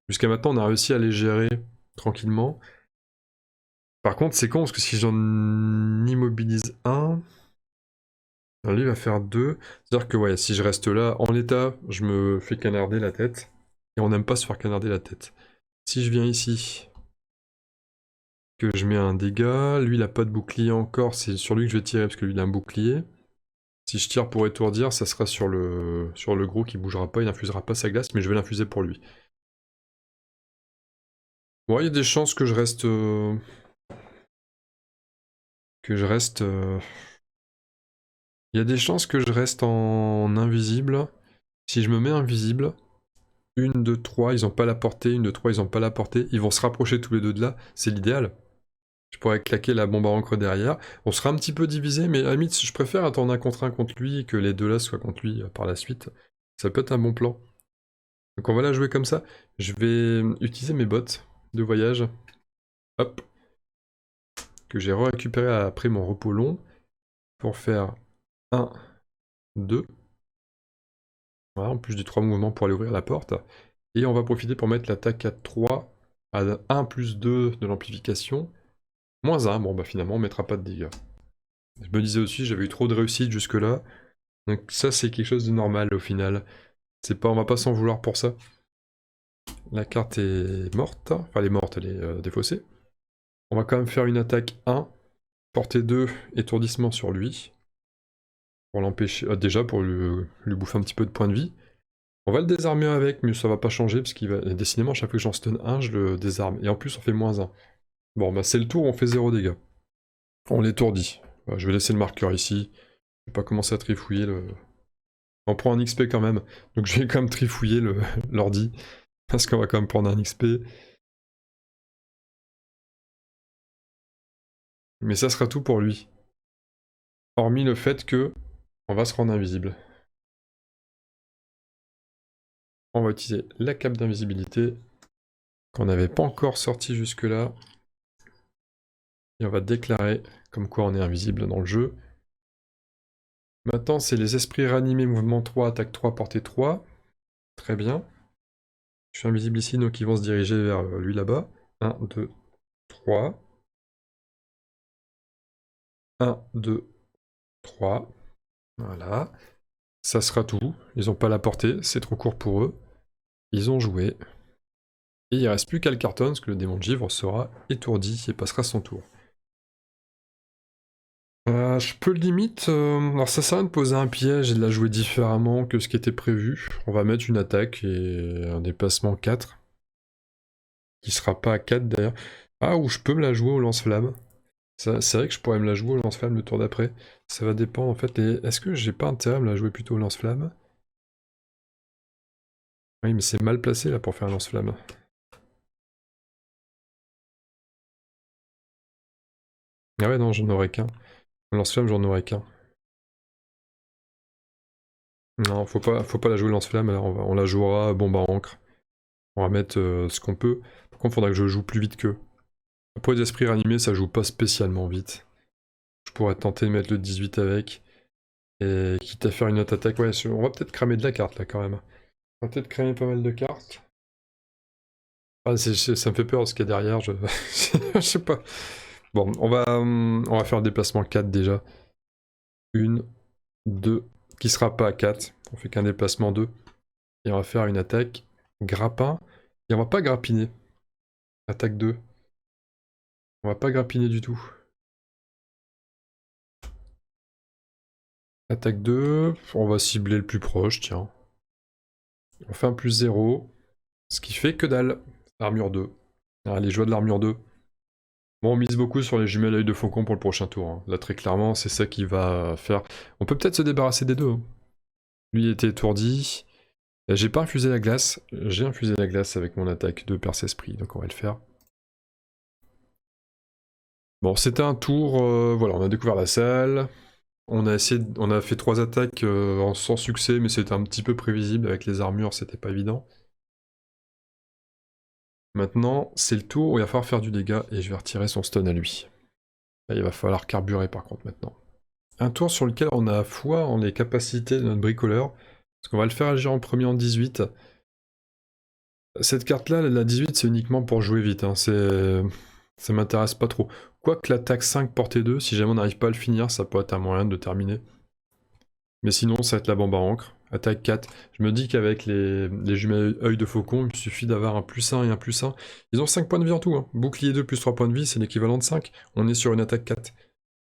Jusqu'à maintenant, on a réussi à les gérer tranquillement. Par contre, c'est con, parce que si j'en immobilise un, lui va faire 2. C'est-à-dire que ouais, si je reste là, en l'état, je me fais canarder la tête. Et on n'aime pas se faire canarder la tête. Si je viens ici, que je mets un dégât, lui il a pas de bouclier encore, c'est sur lui que je vais tirer, parce que lui il a un bouclier. Si je tire pour étourdir, ça sera sur le gros qui bougera pas, il n'infusera pas sa glace, mais je vais l'infuser pour lui. Bon, il y a des chances que je reste... Il y a des chances que je reste en invisible. Si je me mets invisible, 1, 2, 3, ils ont pas la portée, 1, 2, 3, ils ont pas la portée, ils vont se rapprocher tous les deux de là, c'est l'idéal. Je pourrais claquer la bombe à encre derrière. On sera un petit peu divisé, mais à la limite, je préfère attendre un contre un contre lui que les deux là soient contre lui par la suite. Ça peut être un bon plan. Donc on va la jouer comme ça. Je vais utiliser mes bottes de voyage. Hop. Que j'ai récupéré après mon repos long. Pour faire 1, 2. Voilà, en plus du 3 mouvements pour aller ouvrir la porte. Et on va profiter pour mettre l'attaque à 3 à 1 plus 2 de l'amplification. Moins 1, bon bah finalement on mettra pas de dégâts. Je me disais aussi, j'avais eu trop de réussite jusque là. Donc ça c'est quelque chose de normal au final. C'est pas, on va pas s'en vouloir pour ça. La carte est morte, enfin elle est morte, elle est défaussée. On va quand même faire une attaque 1, portée 2, étourdissement sur lui. Pour l'empêcher, déjà pour lui bouffer un petit peu de points de vie. On va le désarmer avec, mais ça va pas changer, parce qu'il va... Décidément, à chaque fois que j'en stun un, je le désarme. Et en plus, on fait moins 1. Bon, bah c'est le tour, on fait 0 dégâts. On l'étourdit. Voilà, je vais laisser le marqueur ici. Je vais pas commencer à trifouiller le... On prend un XP quand même, donc je vais quand même trifouiller l'ordi, parce qu'on va quand même prendre un XP. Mais ça sera tout pour lui. Hormis le fait que on va se rendre invisible. On va utiliser la cape d'invisibilité, qu'on n'avait pas encore sorti jusque-là. Et on va déclarer comme quoi on est invisible dans le jeu. Maintenant, c'est les esprits ranimés, mouvement 3, attaque 3, portée 3. Très bien. Je suis invisible ici, donc ils vont se diriger vers lui là-bas. 1, 2, 3. 1, 2, 3. Voilà. Ça sera tout. Ils n'ont pas la portée, c'est trop court pour eux. Ils ont joué. Et il ne reste plus qu'à le carton, parce que le démon de givre sera étourdi et passera son tour. Je peux limite... alors ça sert à rien de poser un piège et de la jouer différemment que ce qui était prévu. On va mettre une attaque et un déplacement 4. Qui sera pas à 4 d'ailleurs. Ah, ou je peux me la jouer au lance-flamme. C'est vrai que je pourrais me la jouer au lance-flamme le tour d'après. Ça va dépendre en fait. Est-ce que j'ai pas intérêt à me la jouer plutôt au lance-flamme? Oui, mais c'est mal placé là pour faire un lance-flamme. Ah ouais, non, j'en aurais qu'un. Un lance-flamme, j'en aurais qu'un. Non, faut pas la jouer lance-flamme, là, on la jouera bombe à encre. On va mettre ce qu'on peut. Par contre, il faudra que je joue plus vite qu'eux. Pour les esprits ranimés, ça joue pas spécialement vite. Je pourrais tenter de mettre le 18 avec. Et quitte à faire une autre attaque, ouais, on va peut-être cramer de la carte là quand même. On va peut-être cramer pas mal de cartes. Ah, ça me fait peur ce qu'il y a derrière, je... je sais pas. Bon, on va faire un déplacement 4 déjà. 1, 2, qui sera pas à 4. On fait qu'un déplacement 2. Et on va faire une attaque Grappin. Et on va pas grappiner. Attaque 2. On va pas grappiner du tout. Attaque 2. On va cibler le plus proche, tiens. On fait un plus 0. Ce qui fait que dalle. Armure 2. Allez, joie de l'armure 2. Bon, on mise beaucoup sur les jumelles œil de faucon pour le prochain tour. Hein. Là, très clairement, c'est ça qui va faire... On peut peut-être se débarrasser des deux. Hein. Lui était étourdi. J'ai pas infusé la glace. J'ai infusé la glace avec mon attaque de perce-esprit, donc on va le faire. Bon, c'était un tour... voilà, on a découvert la salle. On a fait 3 attaques sans succès, mais c'était un petit peu prévisible. Avec les armures, c'était pas évident. Maintenant, c'est le tour où il va falloir faire du dégât, et je vais retirer son stun à lui. Là, il va falloir carburer par contre maintenant. Un tour sur lequel on a foi en les capacités de notre bricoleur, parce qu'on va le faire agir en premier en 18. Cette carte-là, la 18, c'est uniquement pour jouer vite, hein. Ça m'intéresse pas trop. Quoique l'attaque 5 portée 2, si jamais on n'arrive pas à le finir, ça peut être un moyen de terminer. Mais sinon, ça va être la bombe à encre. Attaque 4. Je me dis qu'avec les jumelles œil de faucon, il suffit d'avoir un +1 et un +1. Ils ont 5 points de vie en tout. Hein. Bouclier 2 plus 3 points de vie, c'est l'équivalent de 5. On est sur une attaque 4.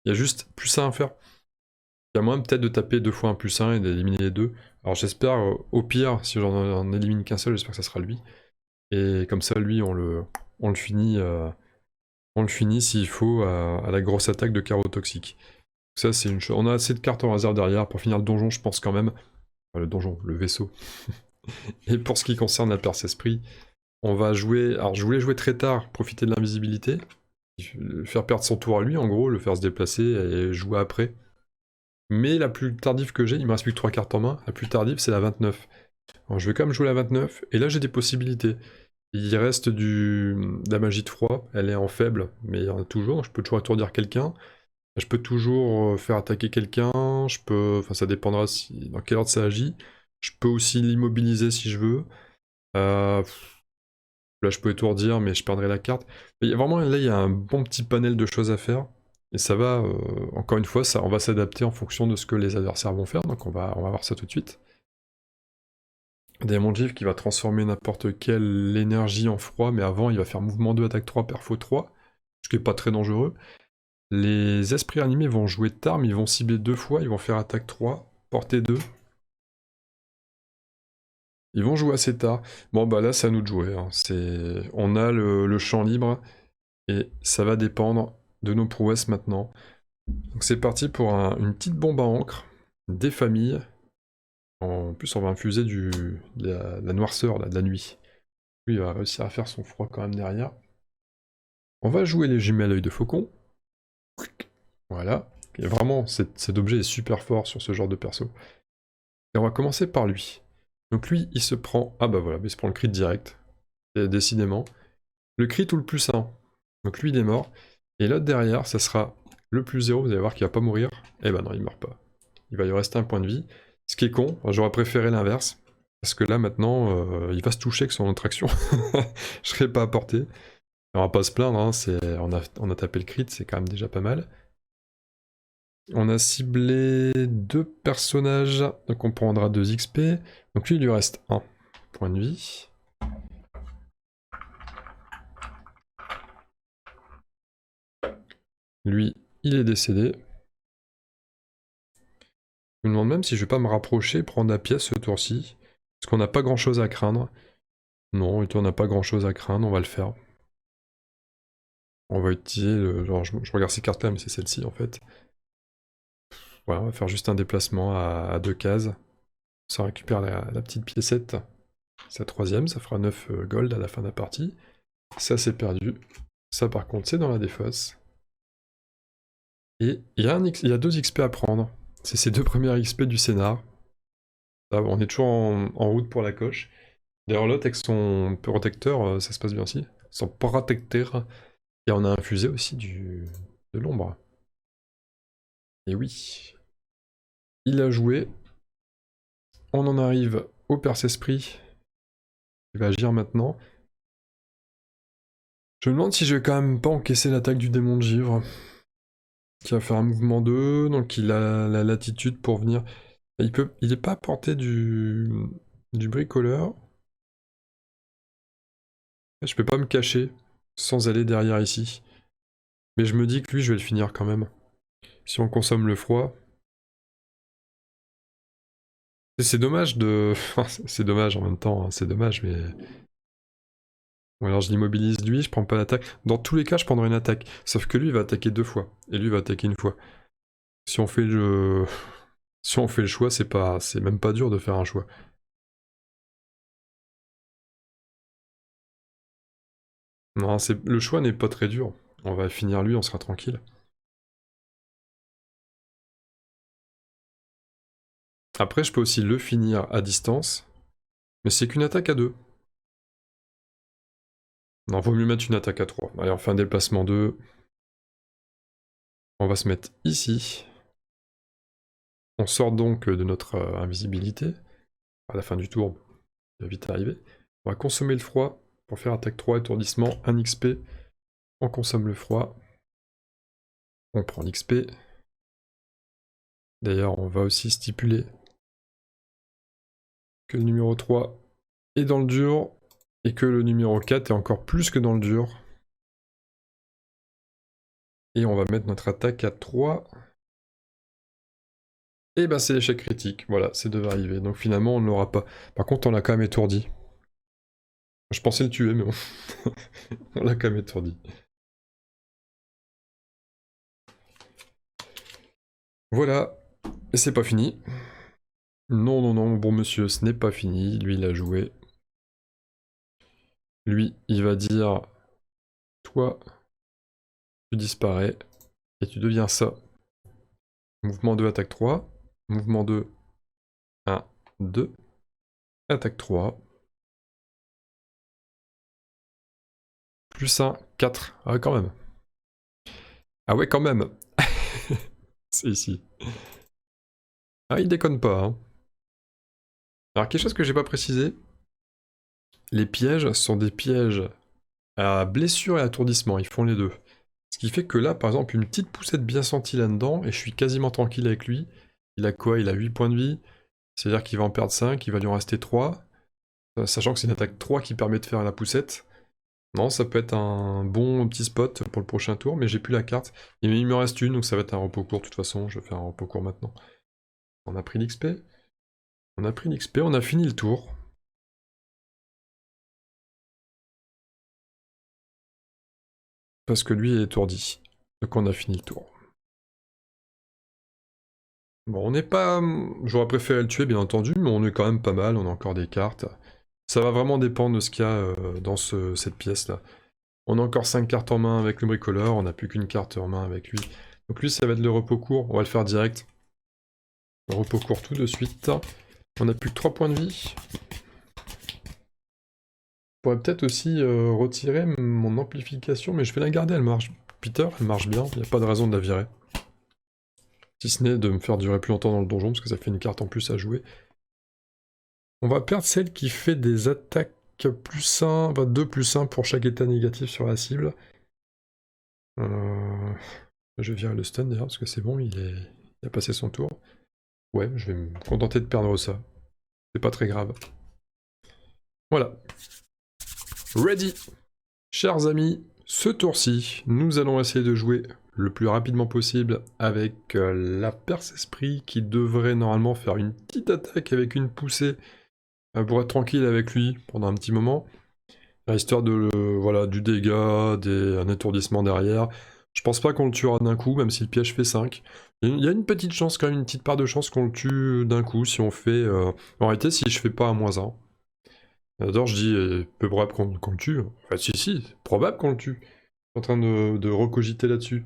Il y a juste +1 à faire. Il y a moyen peut-être de taper 2 fois un +1 et d'éliminer les deux. Alors j'espère, au pire, si j'en élimine qu'un seul, j'espère que ça sera lui. Et comme ça, lui, on le finit, s'il faut à la grosse attaque de carreau toxique. Ça, c'est une chose. On a assez de cartes en réserve derrière pour finir le donjon, je pense quand même. Enfin, le donjon, le vaisseau. Et pour ce qui concerne la perce-esprit, on va jouer... Alors, je voulais jouer très tard, profiter de l'invisibilité, faire perdre son tour à lui, en gros, le faire se déplacer et jouer après. Mais la plus tardive que j'ai, il me reste plus que 3 cartes en main, la plus tardive, c'est la 29. Alors, je vais quand même jouer la 29, et là, j'ai des possibilités. Il reste de la magie de froid, elle est en faible, mais il y en a toujours, je peux toujours étourdir quelqu'un. Je peux toujours faire attaquer quelqu'un, enfin ça dépendra dans quel ordre ça agit. Je peux aussi l'immobiliser si je veux. Là je peux étourdir mais je perdrai la carte. Mais vraiment là il y a un bon petit panel de choses à faire. Et ça va, encore une fois, on va s'adapter en fonction de ce que les adversaires vont faire, donc on va voir ça tout de suite. Démon Gif qui va transformer n'importe quelle énergie en froid, mais avant il va faire mouvement 2, attaque 3, perfo 3, ce qui est pas très dangereux. Les esprits animés vont jouer tard, mais ils vont cibler 2 fois, ils vont faire attaque 3, portée 2. Ils vont jouer assez tard. Bon bah là c'est à nous de jouer, hein. On a le champ libre, et ça va dépendre de nos prouesses maintenant. Donc c'est parti pour une petite bombe à encre, des familles. En plus on va infuser de la noirceur là, de la nuit. Lui il va réussir à faire son froid quand même derrière. On va jouer les jumelles œil de faucon. Voilà. Et vraiment, cet objet est super fort sur ce genre de perso. Et on va commencer par lui. Donc lui, il se prend... Ah bah voilà, il se prend le crit direct. Et décidément. Le crit ou le +1. Donc lui, il est mort. Et l'autre derrière, ça sera le +0. Vous allez voir qu'il va pas mourir. Eh ben non, il meurt pas. Il va lui rester un point de vie. Ce qui est con. J'aurais préféré l'inverse. Parce que là, maintenant, il va se toucher avec son autre action. Je serais pas à portée. On va pas se plaindre, hein, on a tapé le crit, c'est quand même déjà pas mal. On a ciblé 2 personnages, donc on prendra 2 XP. Donc lui, il lui reste 1 point de vie. Lui, il est décédé. Je me demande même si je vais pas me rapprocher, prendre la pièce ce tour-ci. Parce qu'on n'a pas grand-chose à craindre. Non, on n'a pas grand-chose à craindre, on va le faire. On va utiliser le... Genre, je regarde ces cartes-là, mais c'est celle-ci en fait. Voilà, on va faire juste un déplacement à 2 cases. Ça récupère la petite piécette. Sa 3ème, ça fera 9 gold à la fin de la partie. Ça c'est perdu. Ça par contre c'est dans la défausse. Et il y a 2 XP à prendre. C'est ces 2 premières XP du scénar. Là, on est toujours en route pour la coche. D'ailleurs l'autre avec son protecteur, ça se passe bien aussi. Son protecteur. Et on a infusé aussi de l'ombre. Et oui. Il a joué. On en arrive au perce-esprit. Il va agir maintenant. Je me demande si je vais quand même pas encaisser l'attaque du démon de givre. Qui va faire un mouvement 2, donc il a la latitude pour venir. Il est pas à portée du bricoleur. Je peux pas me cacher sans aller derrière ici. Mais je me dis que lui, je vais le finir quand même. Si on consomme le froid. C'est dommage de... c'est dommage en même temps, hein, c'est dommage, mais... Ou alors je l'immobilise lui, je prends pas l'attaque. Dans tous les cas, je prendrai une attaque. Sauf que lui, il va attaquer 2 fois. Et lui, il va attaquer 1 fois. Si on fait le... Si on fait le choix, c'est pas... c'est même pas dur de faire un choix. Non, le choix n'est pas très dur. On va finir lui, on sera tranquille. Après, je peux aussi le finir à distance. Mais c'est qu'une attaque à 2. Non, vaut mieux mettre une attaque à 3. Allez, on fait un déplacement 2. On va se mettre ici. On sort donc de notre invisibilité. À la fin du tour, il va vite arriver. On va consommer le froid pour faire attaque 3, étourdissement, 1 XP. On consomme le froid. On prend l'XP. D'ailleurs, on va aussi stipuler que le numéro 3 est dans le dur et que le numéro 4 est encore plus que dans le dur. Et on va mettre notre attaque à 3. Et bah c'est l'échec critique, voilà, c'est devait arriver. Donc finalement on ne l'aura pas. Par contre on l'a quand même étourdi. Je pensais le tuer mais bon. On l'a quand même étourdi. Voilà, et c'est pas fini. Non, non, non, bon monsieur, ce n'est pas fini. Lui il a joué. Lui il va dire, toi tu disparais et tu deviens ça. Mouvement 2, attaque 3. Mouvement 2, 1, 2. Attaque 3. Plus 1, 4. Ah ouais, quand même. Ah ouais, quand même. C'est ici. Ah, il déconne pas, hein. Alors, quelque chose que j'ai pas précisé. Les pièges sont des pièges à blessure et attourdissement, ils font les deux. Ce qui fait que là, par exemple, une petite poussette bien sentie là-dedans, et je suis quasiment tranquille avec lui. Il a quoi? Il a 8 points de vie. C'est-à-dire qu'il va en perdre 5, il va lui en rester 3. Sachant que c'est une attaque 3 qui permet de faire la poussette. Non, ça peut être un bon petit spot pour le prochain tour, mais j'ai plus la carte. Il me reste une, donc ça va être un repos court de toute façon. Je vais faire un repos court maintenant. On a pris l'XP. On a pris l'XP, on a fini le tour. Parce que lui est étourdi. Donc on a fini le tour. Bon, on n'est pas... J'aurais préféré le tuer, bien entendu, mais on est quand même pas mal, on a encore des cartes. Ça va vraiment dépendre de ce qu'il y a dans cette pièce-là. On a encore 5 cartes en main avec le bricoleur, on n'a plus qu'une carte en main avec lui. Donc lui, ça va être le repos court, on va le faire direct. Le repos court tout de suite. On a plus que 3 points de vie. Je pourrais peut-être aussi retirer mon amplification, mais je vais la garder, elle marche. Peter, elle marche bien, il n'y a pas de raison de la virer. Si ce n'est de me faire durer plus longtemps dans le donjon, parce que ça fait une carte en plus à jouer. On va perdre celle qui fait des attaques plus 1, 2 plus 1 pour chaque état négatif sur la cible. Je vais virer le stun d'ailleurs, parce que c'est bon, il a passé son tour. Ouais, je vais me contenter de perdre ça. C'est pas très grave. Voilà. Ready. Chers amis, ce tour-ci, nous allons essayer de jouer le plus rapidement possible avec la perce-esprit qui devrait normalement faire une petite attaque avec une poussée pour être tranquille avec lui pendant un petit moment. Histoire de, voilà, du dégât, un étourdissement derrière. Je pense pas qu'on le tuera d'un coup, même si le piège fait 5. Il y a une petite chance, quand même, une petite part de chance qu'on le tue d'un coup, si on fait... En réalité, si je fais pas un -1. D'abord, je dis, peu probable qu'on le tue. Enfin, si, probable qu'on le tue. Je suis en train de recogiter là-dessus.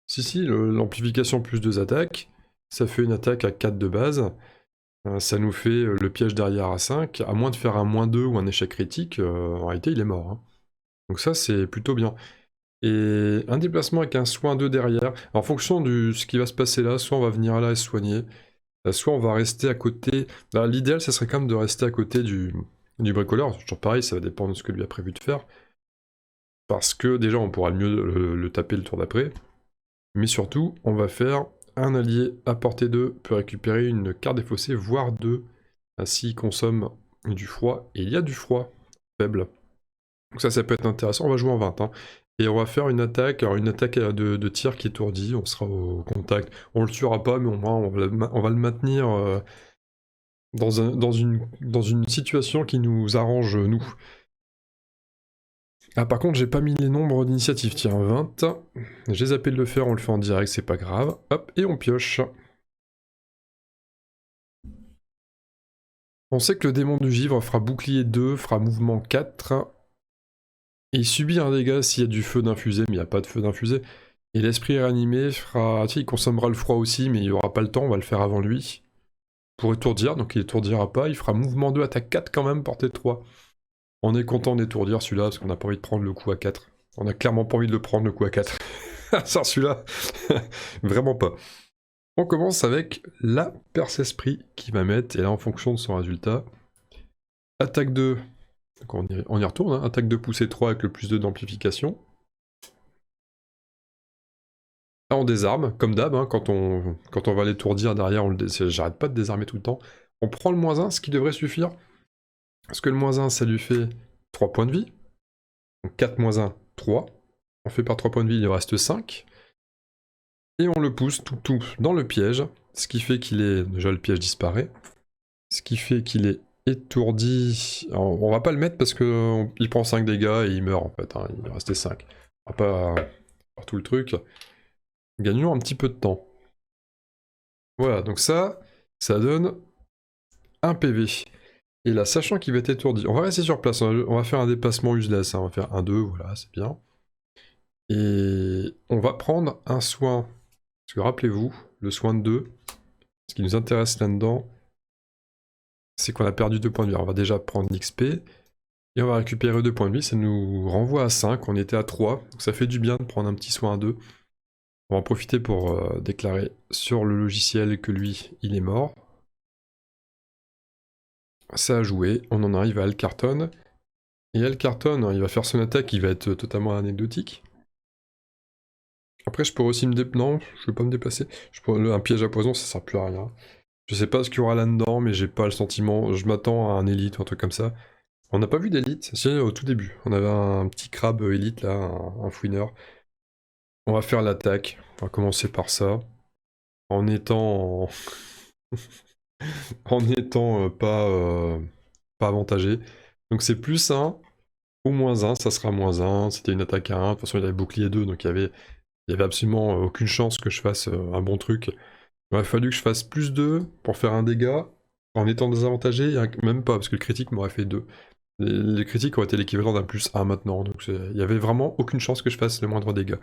Si, l'amplification plus 2 attaques, ça fait une attaque à 4 de base. Ça nous fait le piège derrière à 5. À moins de faire un -2 ou un échec critique, en réalité, il est mort, hein. Donc ça, c'est plutôt bien. Et un déplacement avec un soin 2 derrière. En fonction de ce qui va se passer là, soit on va venir là et se soigner, soit on va rester à côté... L'idéal, ça serait quand même de rester à côté du bricoleur. Toujours pareil, ça va dépendre de ce que lui a prévu de faire. Parce que déjà, on pourra mieux le taper le tour d'après. Mais surtout, on va faire un allié à portée 2 peut récupérer une carte défaussée, voire 2. Ainsi, il consomme du froid. Et il y a du froid faible. Donc ça peut être intéressant. On va jouer en 20, hein. Et on va faire une attaque, alors une attaque de tir qui étourdit, on sera au contact. On le tuera pas, mais au moins on va le maintenir dans une situation qui nous arrange, nous. Ah, par contre, j'ai pas mis les nombres d'initiative. Tiens, 20. J'ai zappé de le faire, on le fait en direct, c'est pas grave. Hop, et on pioche. On sait que le démon du givre fera bouclier 2, fera mouvement 4. Et il subit un dégât s'il y a du feu d'infusé, mais il n'y a pas de feu d'infusé. Et l'esprit réanimé fera... Tu sais, il consommera le froid aussi, mais il aura pas le temps, on va le faire avant lui. Pour étourdir, donc il étourdira pas. Il fera mouvement 2, attaque 4 quand même, portée 3. On est content d'étourdir celui-là, parce qu'on n'a pas envie de prendre le coup à 4. On a clairement pas envie de le prendre le coup à 4. Ça, celui-là, vraiment pas. On commence avec la perce-esprit qui va mettre, et là en fonction de son résultat, attaque 2, donc on y retourne, hein. Attaque 2 poussée 3 avec le plus 2 d'amplification. Là on désarme, comme d'hab, hein, quand on va l'étourdir derrière, j'arrête pas de désarmer tout le temps. On prend le moins 1, ce qui devrait suffire, parce que le moins 1 ça lui fait 3 points de vie, donc 4 moins 1, 3. On fait par 3 points de vie, il reste 5. Et on le pousse tout dans le piège, ce qui fait qu'il est... Déjà le piège disparaît. Ce qui fait qu'il est étourdi. Alors, on va pas le mettre parce qu'il prend 5 dégâts et il meurt en fait, hein. Il restait 5. On va pas faire tout le truc. Gagnons un petit peu de temps. Voilà, donc ça donne 1 PV. Et là, sachant qu'il va être étourdi, on va rester sur place, on va faire un déplacement useless, hein. On va faire 1-2, voilà, c'est bien. Et on va prendre un soin, parce que rappelez-vous, le soin de 2, ce qui nous intéresse là-dedans, c'est qu'on a perdu 2 points de vie. Alors, on va déjà prendre l'XP, et on va récupérer 2 points de vie, ça nous renvoie à 5, on était à 3, donc ça fait du bien de prendre un petit soin à 2. On va en profiter pour déclarer sur le logiciel que lui, il est mort. Ça a joué, on en arrive à Alcarton. Et Alcarton, il va faire son attaque qui va être totalement anecdotique. Après, je pourrais aussi me déplacer. Non, je vais pas me déplacer. Un piège à poison, ça sert plus à rien. Je sais pas ce qu'il y aura là-dedans, mais j'ai pas le sentiment. Je m'attends à un élite ou un truc comme ça. On n'a pas vu d'élite, si, au tout début. On avait un petit crabe élite là, un fouineur. On va faire l'attaque. On va commencer par ça. En étant. En étant pas avantagé. Donc c'est plus 1 ou moins 1, ça sera moins 1. C'était une attaque à 1. De toute façon, il avait bouclier 2, donc il y avait absolument aucune chance que je fasse un bon truc. Il aurait fallu que je fasse plus 2 pour faire un dégât en étant désavantagé, même pas, parce que le critique m'aurait fait 2. Les critiques auraient été l'équivalent d'un plus 1 maintenant, donc il y avait vraiment aucune chance que je fasse le moindre dégât.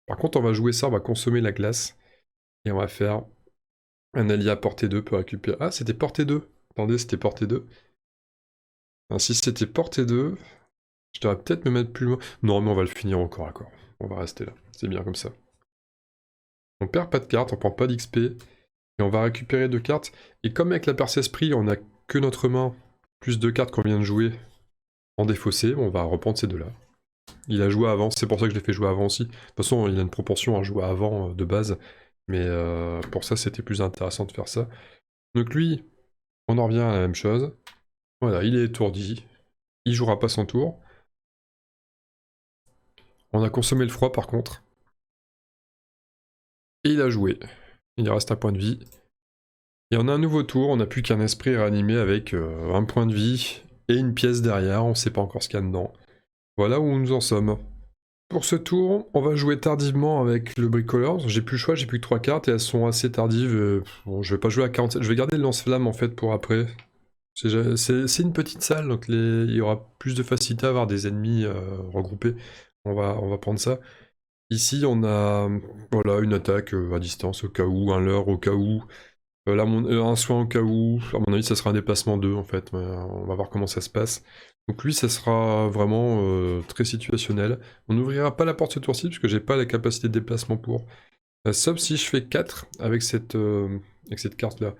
Par contre, on va jouer ça, on va consommer la glace, et on va faire un allié à portée 2 pour récupérer... Ah, c'était portée 2. Attendez, c'était portée 2. Alors, si c'était portée 2, je devrais peut-être me mettre plus loin. Non, mais on va le finir au corps à corps. On va rester là. C'est bien comme ça. On perd pas de cartes, on prend pas d'XP. Et on va récupérer 2 cartes. Et comme avec la perce-esprit, on a que notre main, plus 2 cartes qu'on vient de jouer en défaussé, on va reprendre ces deux-là. Il a joué avant, c'est pour ça que je l'ai fait jouer avant aussi. De toute façon, il a une proportion à jouer avant de base. Mais pour ça, c'était plus intéressant de faire ça. Donc lui, on en revient à la même chose. Voilà, il est étourdi. Il jouera pas son tour. On a consommé le froid par contre. Et il a joué. Il reste un point de vie. Et on a un nouveau tour, on n'a plus qu'un esprit réanimé avec un point de vie et une pièce derrière, on sait pas encore ce qu'il y a dedans. Voilà où nous en sommes. Pour ce tour, on va jouer tardivement avec le bricoleur. J'ai plus le choix, j'ai plus que 3 cartes et elles sont assez tardives. Bon, je vais pas jouer à 47, je vais garder le lance-flamme en fait pour après. C'est une petite salle, donc il y aura plus de facilité à avoir des ennemis regroupés. On va prendre ça. Ici, on a voilà, une attaque à distance au cas où, un leurre au cas où. Là, un soin au cas où. À mon avis, ça sera un déplacement 2 en fait. On va voir comment ça se passe. Donc lui, ça sera vraiment très situationnel. On n'ouvrira pas la porte ce tour-ci, puisque j'ai pas la capacité de déplacement pour. Sauf si je fais 4 avec cette carte-là.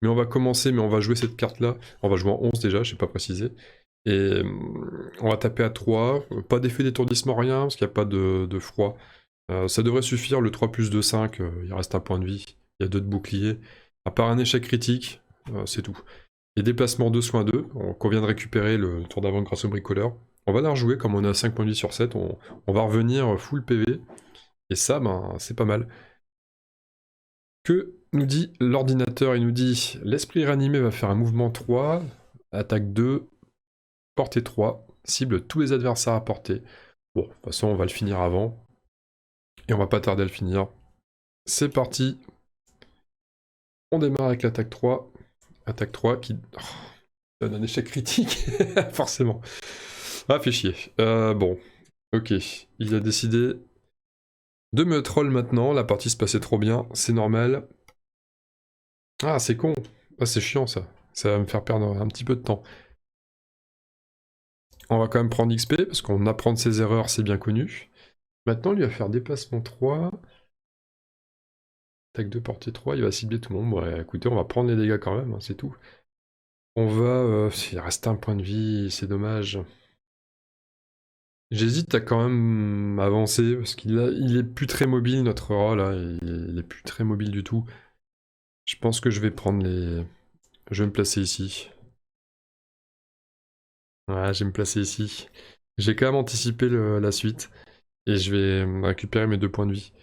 Mais on va commencer, mais on va jouer cette carte-là. On va jouer en 11 déjà, je sais pas préciser. Et on va taper à 3. Pas d'effet d'étourdissement, rien, parce qu'il n'y a pas de froid. Ça devrait suffire, le 3 plus 2, 5. Il reste un point de vie. Il y a 2 de bouclier. À part un échec critique, c'est tout. Et déplacement 2, soin 2, qu'on vient de récupérer le tour d'avant grâce au bricoleur. On va la rejouer, comme on a 5 points de vie sur 7, on va revenir full PV. Et ça, ben, c'est pas mal. Que nous dit l'ordinateur? Il nous dit l'esprit réanimé va faire un mouvement 3, attaque 2, portée 3, cible tous les adversaires à portée. Bon, de toute façon, on va le finir avant. Et on va pas tarder à le finir. C'est parti. On démarre avec l'attaque 3. Attaque 3 qui donne un échec critique, forcément. Ah, fait chier. Bon, ok. Il a décidé de me troll maintenant. La partie se passait trop bien, c'est normal. Ah, c'est con. Ah, c'est chiant ça. Ça va me faire perdre un petit peu de temps. On va quand même prendre XP, parce qu'on apprend de ses erreurs, c'est bien connu. Maintenant, il va faire déplacement 3. Attaque 2, portée 3, il va cibler tout le monde. Ouais, écoutez, on va prendre les dégâts quand même, hein, c'est tout. On va... il reste un point de vie, c'est dommage. J'hésite à quand même avancer, parce il est plus très mobile, notre rôle, là. Il est plus très mobile du tout. Je pense que je vais prendre les... Je vais me placer ici. Ouais, je vais me placer ici. J'ai quand même anticipé la suite. Et je vais récupérer mes 2 points de vie.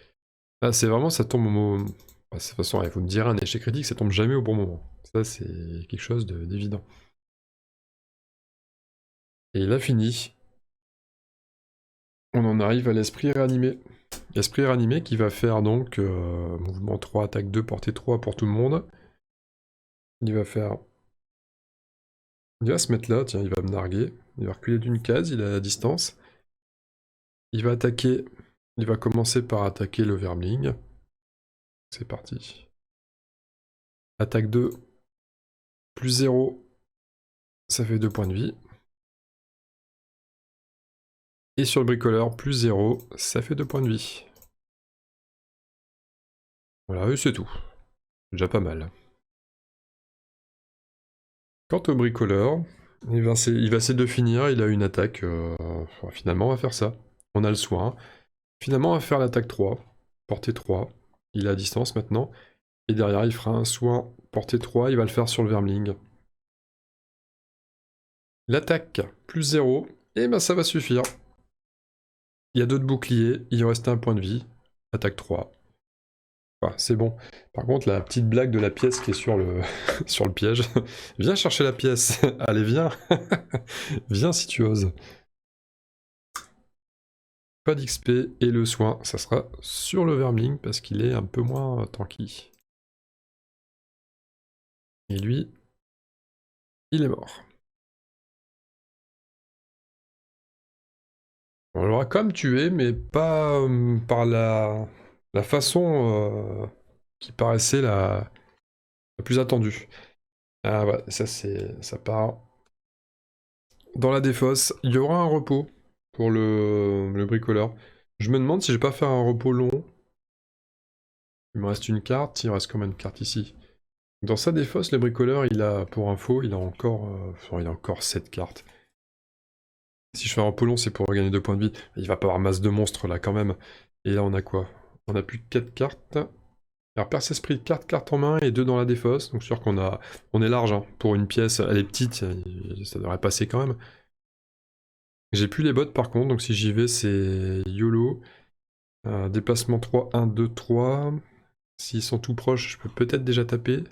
Ah, c'est vraiment, ça tombe au moment... De toute façon, il faut me dire, un échec critique, ça tombe jamais au bon moment. Ça, c'est quelque chose d'évident. Et il a fini. On en arrive à l'esprit réanimé. L'esprit réanimé qui va faire donc mouvement 3, attaque 2, portée 3 pour tout le monde. Il va faire... Il va se mettre là, tiens, il va me narguer. Il va reculer d'une case, il a la distance. Il va attaquer... Il va commencer par attaquer le Vermling. C'est parti. Attaque 2. Plus 0. Ça fait 2 points de vie. Et sur le bricoleur, plus 0. Ça fait 2 points de vie. Voilà, et c'est tout. Déjà pas mal. Quant au bricoleur, il va essayer de finir, il a une attaque. Finalement, on va faire ça. On a le soin. Finalement, on va faire l'attaque 3. Portée 3. Il est à distance maintenant. Et derrière, il fera un soin portée 3. Il va le faire sur le Vermling. L'attaque, plus 0. Et ben ça va suffire. Il y a 2 de bouclier. Il reste un point de vie. Attaque 3. Ah, c'est bon. Par contre, la petite blague de la pièce qui est sur le, sur le piège. Viens chercher la pièce. Allez, viens. Viens si tu oses. Pas d'XP et le soin, ça sera sur le Vermling parce qu'il est un peu moins tanky. Et lui, il est mort. On l'aura quand même tué, mais pas par la façon qui paraissait la plus attendue. Ah ouais, ça part. Dans la défausse, il y aura un repos pour le bricoleur. Je me demande si je vais pas faire un repos long. Il me reste une carte, il me reste combien de cartes ici? Dans sa défausse, le bricoleur, il a, pour info, il a encore 7 cartes. Si je fais un repos long, c'est pour gagner 2 points de vie. Il va pas avoir masse de monstres là quand même. Et là, on a quoi? On a plus que 4 cartes. Alors, perce esprit, 4 cartes en main et 2 dans la défausse. Donc, sûr on est large. Hein. Pour une pièce, elle est petite, ça devrait passer quand même. J'ai plus les bottes par contre, donc si j'y vais, c'est YOLO. Déplacement 3, 1, 2, 3. S'ils sont tout proches, je peux peut-être déjà taper.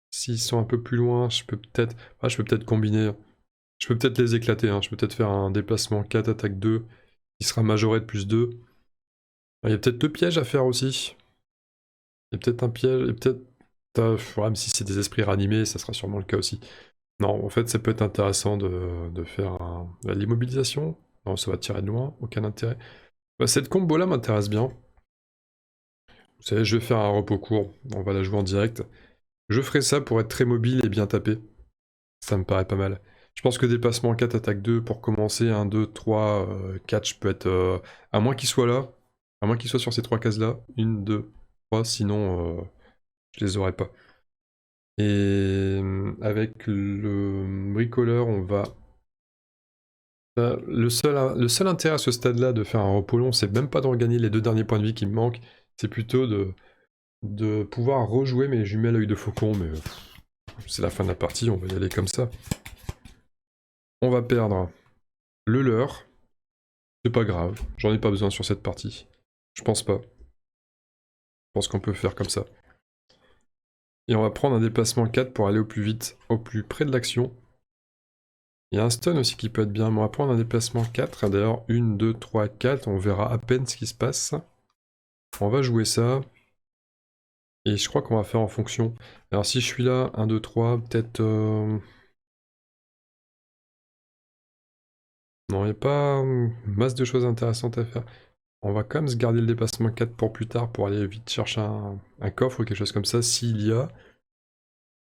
S'ils sont un peu plus loin, je peux peut-être... Ah, je peux peut-être combiner. Je peux peut-être les éclater, hein. Je peux peut-être faire un déplacement 4, attaque 2, qui sera majoré de plus 2. Il y a peut-être le piège à faire aussi. Il y a peut-être un piège, et peut-être... même si c'est des esprits ranimés, ça sera sûrement le cas aussi. Non, en fait, ça peut être intéressant de faire l'immobilisation. Non, ça va tirer de loin, aucun intérêt. Bah, cette combo-là m'intéresse bien. Vous savez, je vais faire un repos court, on va la jouer en direct. Je ferai ça pour être très mobile et bien taper. Ça me paraît pas mal. Je pense que déplacement 4, attaque 2 pour commencer, 1, 2, 3, 4, je peux être... à moins qu'il soit là, à moins qu'il soit sur ces 3 cases-là. 1, 2, 3, sinon je les aurais pas. Et avec le bricoleur, on va... Le seul intérêt à ce stade-là de faire un repos long, c'est même pas de regagner les 2 derniers points de vie qui me manquent, c'est plutôt de pouvoir rejouer mes jumelles œil de faucon, mais c'est la fin de la partie, on va y aller comme ça. On va perdre le leur. C'est pas grave, j'en ai pas besoin sur cette partie. Je pense pas. Je pense qu'on peut faire comme ça. Et on va prendre un déplacement 4 pour aller au plus vite, au plus près de l'action. Il y a un stun aussi qui peut être bien, mais on va prendre un déplacement 4. D'ailleurs, 1, 2, 3, 4, on verra à peine ce qui se passe. On va jouer ça. Et je crois qu'on va faire en fonction. Alors si je suis là, 1, 2, 3, peut-être... Non, il n'y a pas masse de choses intéressantes à faire. On va quand même se garder le déplacement 4 pour plus tard, pour aller vite chercher un coffre ou quelque chose comme ça, s'il y a.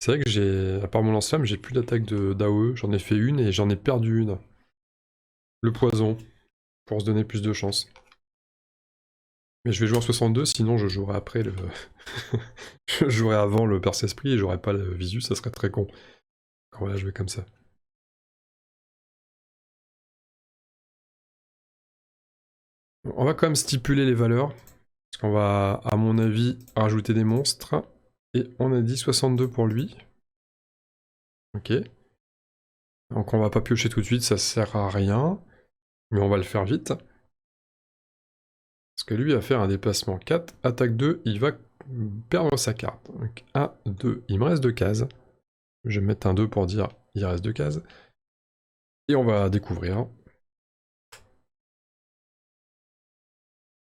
C'est vrai que j'ai, à part mon lance-flamme, j'ai plus d'attaque d'AOE. J'en ai fait une et j'en ai perdu une. Le poison, pour se donner plus de chance. Mais je vais jouer en 62, sinon je jouerai après le... je jouerai avant le perce-esprit et j'aurai pas le visu, ça serait très con. Quand on va la jouer comme ça. On va quand même stipuler les valeurs, parce qu'on va, à mon avis, rajouter des monstres. Et on a dit 62 pour lui. Ok. Donc on va pas piocher tout de suite, ça sert à rien. Mais on va le faire vite. Parce que lui va faire un déplacement 4, attaque 2, il va perdre sa carte. Donc 1, 2, il me reste 2 cases. Je vais mettre un 2 pour dire il reste 2 cases. Et on va découvrir.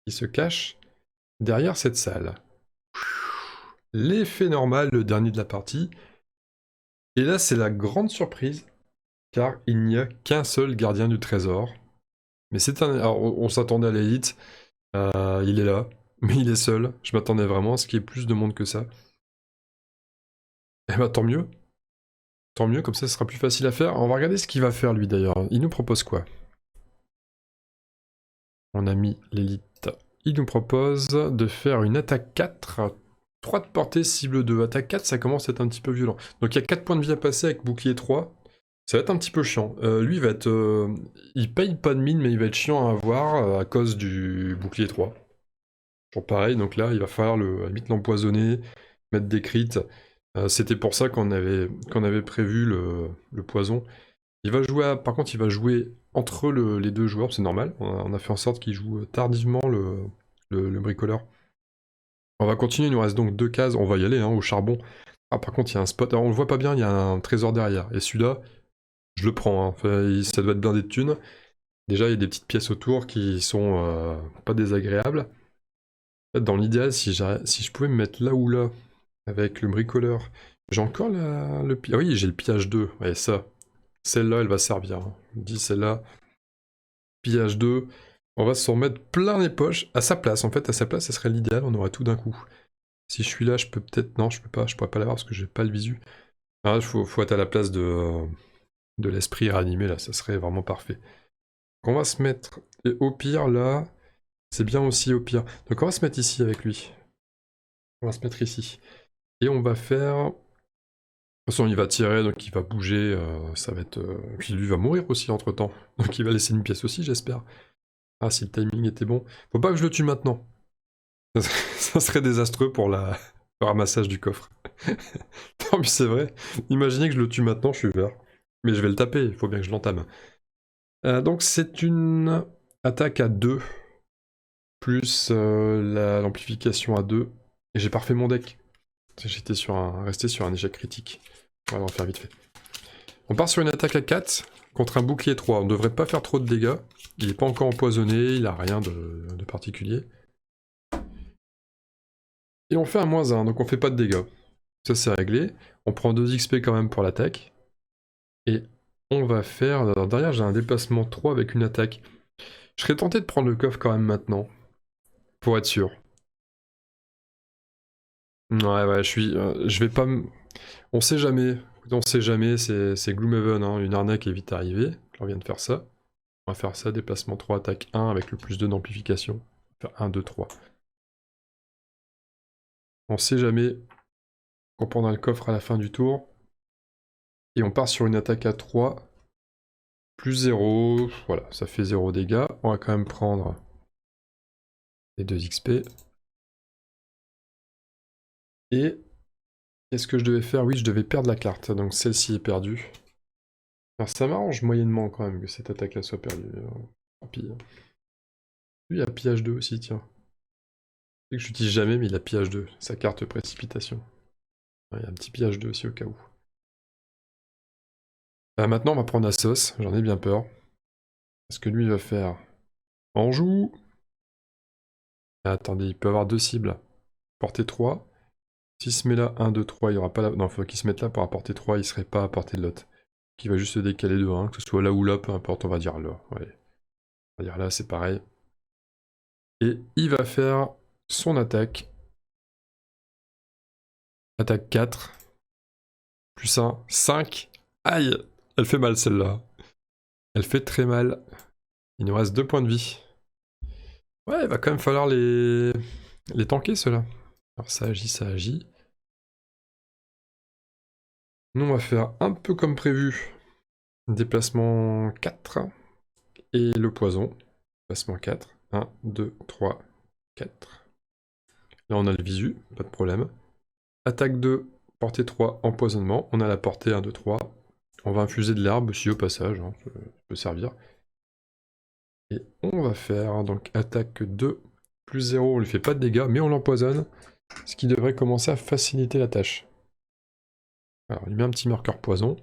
Il se cache derrière cette salle. L'effet normal, le dernier de la partie. Et là, c'est la grande surprise, car il n'y a qu'un seul gardien du trésor. Mais c'est un... Alors, on s'attendait à l'élite, il est là, mais il est seul. Je m'attendais vraiment à ce qu'il y ait plus de monde que ça. Eh bah tant mieux. Tant mieux, comme ça ce sera plus facile à faire. On va regarder ce qu'il va faire lui d'ailleurs. Il nous propose quoi? On a mis l'élite. Il nous propose de faire une attaque 4. 3 de portée, cible 2. Attaque 4, ça commence à être un petit peu violent. Donc il y a 4 points de vie à passer avec bouclier 3. Ça va être un petit peu chiant. Lui, il va être... il paye pas de mine, mais il va être chiant à avoir à cause du bouclier 3. Toujours pareil, donc là, il va falloir à la limite l'empoisonner, mettre des crits. C'était pour ça qu'on avait prévu le poison. Il va jouer, par contre, il va jouer entre les deux joueurs, c'est normal. On a fait en sorte qu'il joue tardivement le bricoleur. On va continuer, il nous reste donc 2 cases, on va y aller hein, au charbon. Ah, par contre, il y a un spot, alors on le voit pas bien, il y a un trésor derrière. Et celui-là, je le prends, hein. Enfin, ça doit être blindé de thunes. Déjà, il y a des petites pièces autour qui sont pas désagréables. En fait, dans l'idéal, si je pouvais me mettre là ou là, avec le bricoleur, j'ai encore le pillage. Ah oui, j'ai le pillage 2, ouais, ça. Celle-là, elle va servir. Hein. Je me dis, celle-là, pillage 2. On va se remettre plein les poches. À sa place, en fait, à sa place, ça serait l'idéal, on aurait tout d'un coup. Si je suis là, je peux peut-être... Non, je peux pas, je pourrais pas l'avoir parce que j'ai pas le visu. Ah, faut être à la place de l'esprit réanimé, là, ça serait vraiment parfait. Donc on va se mettre... Et au pire, là, c'est bien aussi au pire. Donc on va se mettre ici avec lui. On va se mettre ici. Et on va faire... De toute façon, il va tirer, donc il va bouger, ça va être... Puis lui va mourir aussi entre-temps. Donc il va laisser une pièce aussi, j'espère. Ah, si le timing était bon. Faut pas que je le tue maintenant. Ça serait désastreux pour le ramassage du coffre. Non, mais c'est vrai. Imaginez que je le tue maintenant, je suis vert. Mais je vais le taper, il faut bien que je l'entame. Donc c'est une attaque à 2, plus l'amplification à 2. Et j'ai parfait mon deck. J'étais resté sur un échec critique. On va en faire vite fait. On part sur une attaque à 4 contre un bouclier 3. On ne devrait pas faire trop de dégâts. Il n'est pas encore empoisonné, il a rien de particulier. Et on fait un -1, donc on fait pas de dégâts. Ça c'est réglé. On prend 2 XP quand même pour l'attaque. Et on va faire... Alors derrière j'ai un déplacement 3 avec une attaque. Je serais tenté de prendre le coffre quand même maintenant. Pour être sûr. Ouais, je vais pas... On sait jamais. On sait jamais, c'est Gloomhaven, hein. Une arnaque est vite arrivée. On vient de faire ça. On va faire ça, déplacement 3, attaque 1 avec le plus 2 d'amplification. Faire 1, 2, 3. On sait jamais qu'on prendra le coffre à la fin du tour. Et on part sur une attaque à 3. Plus 0. Voilà, ça fait 0 dégâts. On va quand même prendre les 2 XP. Et qu'est-ce que je devais faire? Oui, je devais perdre la carte. Donc celle-ci est perdue. Alors ça m'arrange moyennement quand même que cette attaque-là soit perdue. Tant pis. Lui, il a pillage 2 aussi, tiens. C'est que je l'utilise jamais, mais il a pillage 2. Sa carte précipitation. Ouais, il y a un petit pillage 2 aussi au cas où. Maintenant, on va prendre la sauce. J'en ai bien peur. Parce que lui, il va faire Anjou. Ah, attendez, il peut avoir 2 cibles. Portée 3. S'il se met là, 1, 2, 3, il n'y aura pas la... Non, il faut qu'il se mette là pour apporter 3, il serait pas à portée de l'autre. Qui va juste se décaler de 1, que ce soit là ou là, peu importe, on va dire là. Ouais. On va dire là, c'est pareil. Et il va faire son attaque. Attaque 4. Plus 1, 5. Aïe! Elle fait mal celle-là. Elle fait très mal. Il nous reste 2 points de vie. Ouais, il va quand même falloir les tanker ceux-là. Alors ça agit, ça agit. Nous on va faire un peu comme prévu. Déplacement 4. Et le poison. Déplacement 4. 1, 2, 3, 4. Là on a le visu, pas de problème. Attaque 2, portée 3, empoisonnement. On a la portée 1, 2, 3. On va infuser de l'herbe aussi au passage, hein, ça peut servir. Et on va faire donc attaque 2, plus 0, on lui fait pas de dégâts, mais on l'empoisonne. Ce qui devrait commencer à faciliter la tâche. Alors, il met un petit marqueur poison.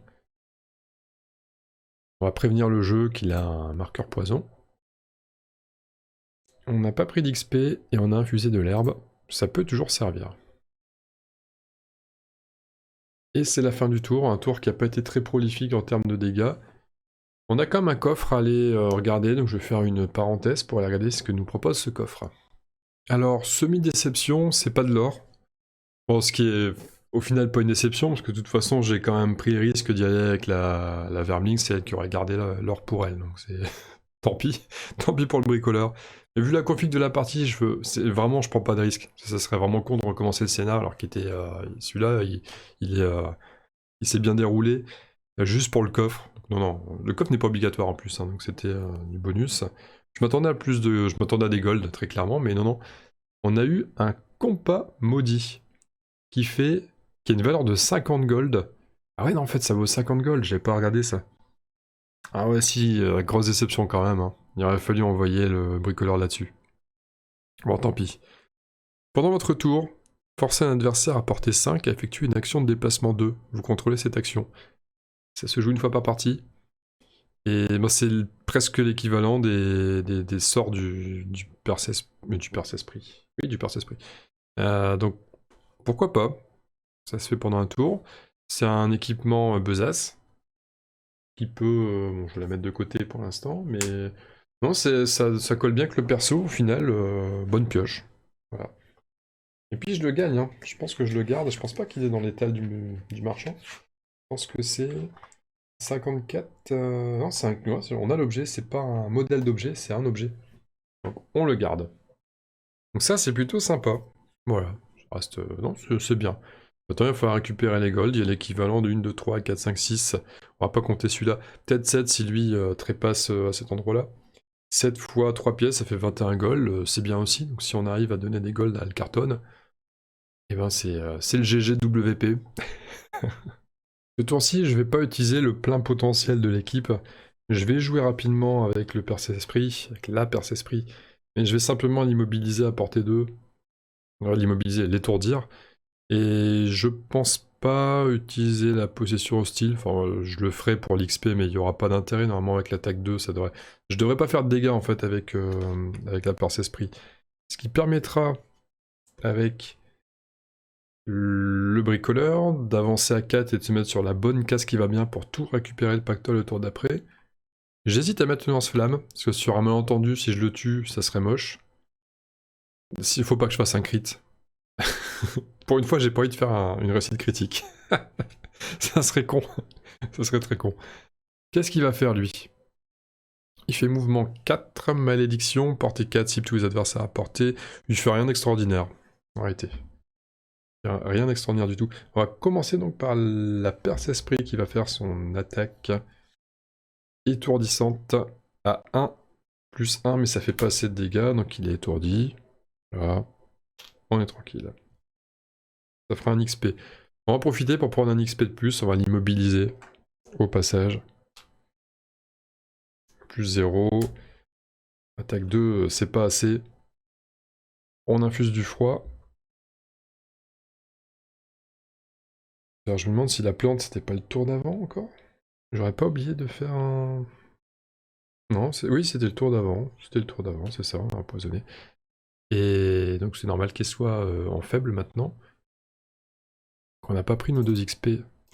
On va prévenir le jeu qu'il a un marqueur poison. On n'a pas pris d'XP et on a infusé de l'herbe. Ça peut toujours servir. Et c'est la fin du tour, un tour qui n'a pas été très prolifique en termes de dégâts. On a quand même un coffre à aller regarder, donc je vais faire une parenthèse pour aller regarder ce que nous propose ce coffre. Alors, semi-déception, c'est pas de l'or. Bon, ce qui est au final pas une déception, parce que de toute façon j'ai quand même pris le risque d'y aller avec la Vermling, c'est elle qui aurait gardé l'or pour elle, donc c'est... tant pis, tant pis pour le bricoleur. Et vu la config de la partie, vraiment je prends pas de risque. Ça serait vraiment con de recommencer le scénar alors qu'il était... celui-là, il s'est bien déroulé, juste pour le coffre. Donc, non, le coffre n'est pas obligatoire en plus, hein, donc c'était du bonus. Je m'attendais à plus de... Je m'attendais à des golds, très clairement, mais non. On a eu un compas maudit qui a une valeur de 50 gold. Ah ouais, non, en fait, ça vaut 50 gold, j'avais pas regardé ça. Ah ouais, si, grosse déception quand même, hein. Il aurait fallu envoyer le bricoleur là-dessus. Bon, tant pis. Pendant votre tour, forcez un adversaire à portée 5 à effectuer une action de déplacement 2. Vous contrôlez cette action. Ça se joue une fois par partie. Et ben, c'est presque l'équivalent des sorts du perce-esprit. Oui, du perce-esprit. Donc, pourquoi pas? Ça se fait pendant un tour. C'est un équipement besace qui peut... bon, je vais la mettre de côté pour l'instant, mais... Non, ça colle bien avec le perso, au final, bonne pioche. Voilà. Et puis je le gagne, hein. Je pense que je le garde, je pense pas qu'il est dans l'étal du marchand. Je pense que c'est 54... Non, on a l'objet, c'est pas un modèle d'objet, c'est un objet. Donc on le garde. Donc ça, c'est plutôt sympa. Voilà, ça reste... non, c'est bien. Attends, il faut récupérer les golds, il y a l'équivalent de 1, 2, 3, 4, 5, 6. On va pas compter celui-là. Peut-être 7 si lui trépasse à cet endroit-là. 7 fois 3 pièces, ça fait 21 golds, c'est bien aussi. Donc si on arrive à donner des golds à Alcarton, eh ben c'est le GGWP. Ce tour-ci, je vais pas utiliser le plein potentiel de l'équipe. Je vais jouer rapidement avec le perce-esprit, avec la perce-esprit. Mais je vais simplement l'immobiliser à portée 2. L'immobiliser, l'étourdir. Et je pense pas utiliser la possession hostile, enfin je le ferai pour l'XP mais il n'y aura pas d'intérêt normalement avec l'attaque 2, ça devrait... Je devrais pas faire de dégâts en fait avec la perce-esprit. Ce qui permettra avec le bricoleur d'avancer à 4 et de se mettre sur la bonne case qui va bien pour tout récupérer le pactole le tour d'après. J'hésite à mettre une lance-flamme, parce que sur un malentendu, si je le tue, ça serait moche. S'il faut pas que je fasse un crit. Pour une fois, j'ai pas envie de faire une réussite critique. Ça serait con. Ça serait très con. Qu'est-ce qu'il va faire, lui? Il fait mouvement 4, malédiction, portée 4, cible tous les adversaires à portée. Il fait rien d'extraordinaire. Arrêtez. Rien d'extraordinaire du tout. On va commencer donc par la perce-esprit qui va faire son attaque étourdissante à 1, plus 1, mais ça fait pas assez de dégâts, donc il est étourdi. Voilà. On est tranquille. Ça fera un XP. On va en profiter pour prendre un XP de plus, on va l'immobiliser au passage. plus 0. Attaque 2, c'est pas assez. On infuse du froid. Alors je me demande si la plante c'était pas le tour d'avant encore. J'aurais pas oublié de faire un... Non, oui c'était le tour d'avant. C'était le tour d'avant, c'est ça, on a empoisonné. Et donc c'est normal qu'elle soit en faible maintenant. Qu'on n'a pas pris nos 2 XP.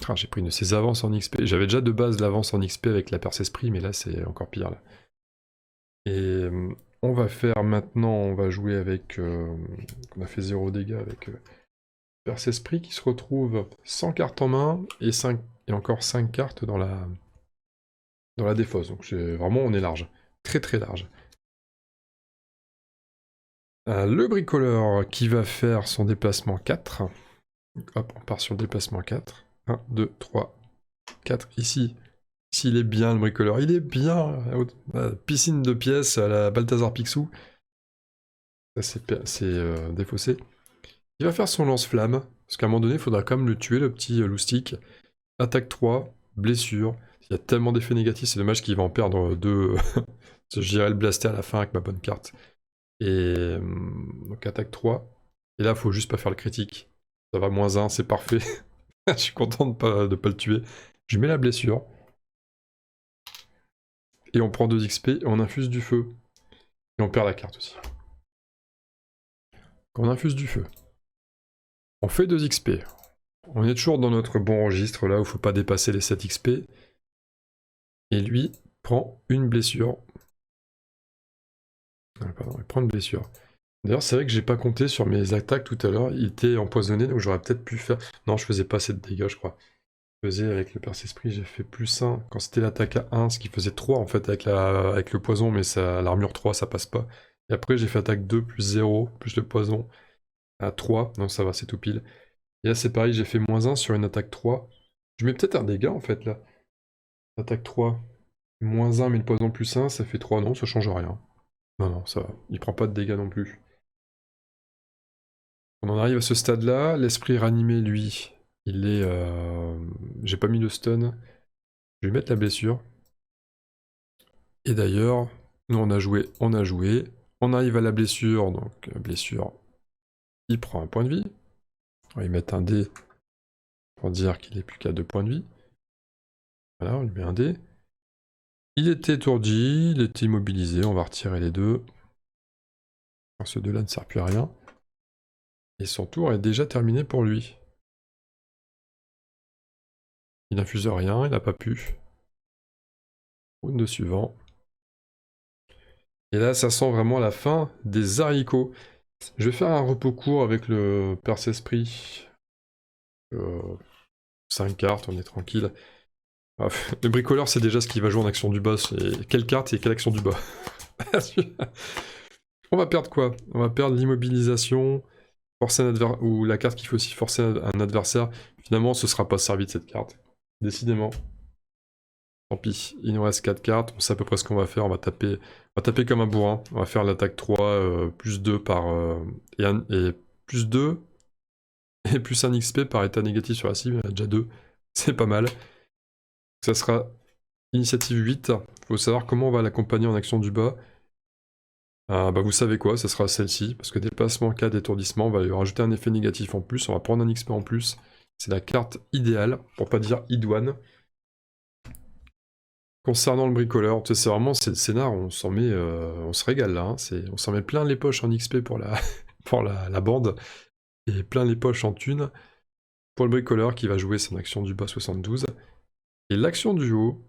Ah, j'ai pris une de ces avances en XP. J'avais déjà de base l'avance en XP avec la perce esprit, mais là c'est encore pire là. Et on va faire maintenant, on va jouer avec... on a fait 0 dégâts avec perce esprit qui se retrouve 100 cartes en main et, et encore 5 cartes dans la défausse. Donc vraiment on est large. Très très large. Le bricoleur qui va faire son déplacement 4. Hop, on part sur le déplacement 4. 1, 2, 3, 4 ici. Ici, il est bien, le bricoleur. Il est bien. Piscine de pièces à la Balthazar Picsou. Ça, c'est défaussé. Il va faire son lance-flamme. Parce qu'à un moment donné, il faudra quand même le tuer, le petit loustic. Attaque 3, blessure. Il y a tellement d'effets négatifs, c'est dommage qu'il va en perdre 2. J'irai le blaster à la fin avec ma bonne carte. Et donc attaque 3. Et là, il faut juste pas faire le critique. Ça va, -1, c'est parfait. Je suis content de pas le tuer. Je mets la blessure. Et on prend 2 XP et on infuse du feu. Et on perd la carte aussi. Quand on infuse du feu. On fait 2 XP. On est toujours dans notre bon registre là où il ne faut pas dépasser les 7 XP. Et lui prend une blessure. Ah, pardon, il prend une blessure. D'ailleurs, c'est vrai que j'ai pas compté sur mes attaques tout à l'heure. Il était empoisonné, donc j'aurais peut-être pu faire... Non, je faisais pas assez de dégâts, je crois. Je faisais avec le perce-esprit, j'ai fait +1. Quand c'était l'attaque à 1, ce qui faisait 3 en fait avec le poison, mais l'armure 3, ça passe pas. Et après, j'ai fait attaque 2 plus 0, plus le poison à 3. Non, ça va, c'est tout pile. Et là, c'est pareil, j'ai fait -1 sur une attaque 3. Je mets peut-être un dégât en fait là. Attaque 3. -1, mais le poison +1, ça fait 3. Non, ça change rien. Non, non, ça va. Il prend pas de dégâts non plus. On en arrive à ce stade-là. L'esprit ranimé, lui, il est... J'ai pas mis de stun. Je vais mettre la blessure. Et d'ailleurs, nous on a joué, on a joué. On arrive à la blessure, donc blessure, il prend un point de vie. On va y mettre un dé pour dire qu'il est plus qu'à 2 points de vie. Voilà, on lui met un dé. Il était étourdi, il était immobilisé, on va retirer les deux. Alors, ce deux-là ne sert plus à rien. Et son tour est déjà terminé pour lui. Il n'infuse rien, il n'a pas pu. Round suivant. Et là, ça sent vraiment la fin des haricots. Je vais faire un repos court avec le perce-esprit. 5 cartes, on est tranquille. Le bricoleur, c'est déjà ce qui va jouer en action du bas. C'est quelle carte et quelle action du bas. On va perdre quoi? On va perdre l'immobilisation, forcer ou la carte qui fait aussi forcer un adversaire. Finalement, ce sera pas servi de cette carte. Décidément. Tant pis, il nous reste 4 cartes, on sait à peu près ce qu'on va faire, on va taper comme un bourrin. On va faire l'attaque 3, plus 2 par... et plus 2, et plus 1 XP par état négatif sur la cible, il y en a déjà 2. C'est pas mal. Ça sera initiative 8. Faut savoir comment on va l'accompagner en action du bas. Bah vous savez quoi, ça sera celle-ci, parce que déplacement 4 d'étourdissement, on va lui rajouter un effet négatif en plus, on va prendre un XP en plus. C'est la carte idéale, pour pas dire idoine. Concernant le bricoleur, c'est vraiment c'est le scénar, on s'en met, on se régale là, hein, on s'en met plein les poches en XP pour la, pour la bande, et plein les poches en thunes pour le bricoleur qui va jouer son action du bas 72. Et l'action du haut,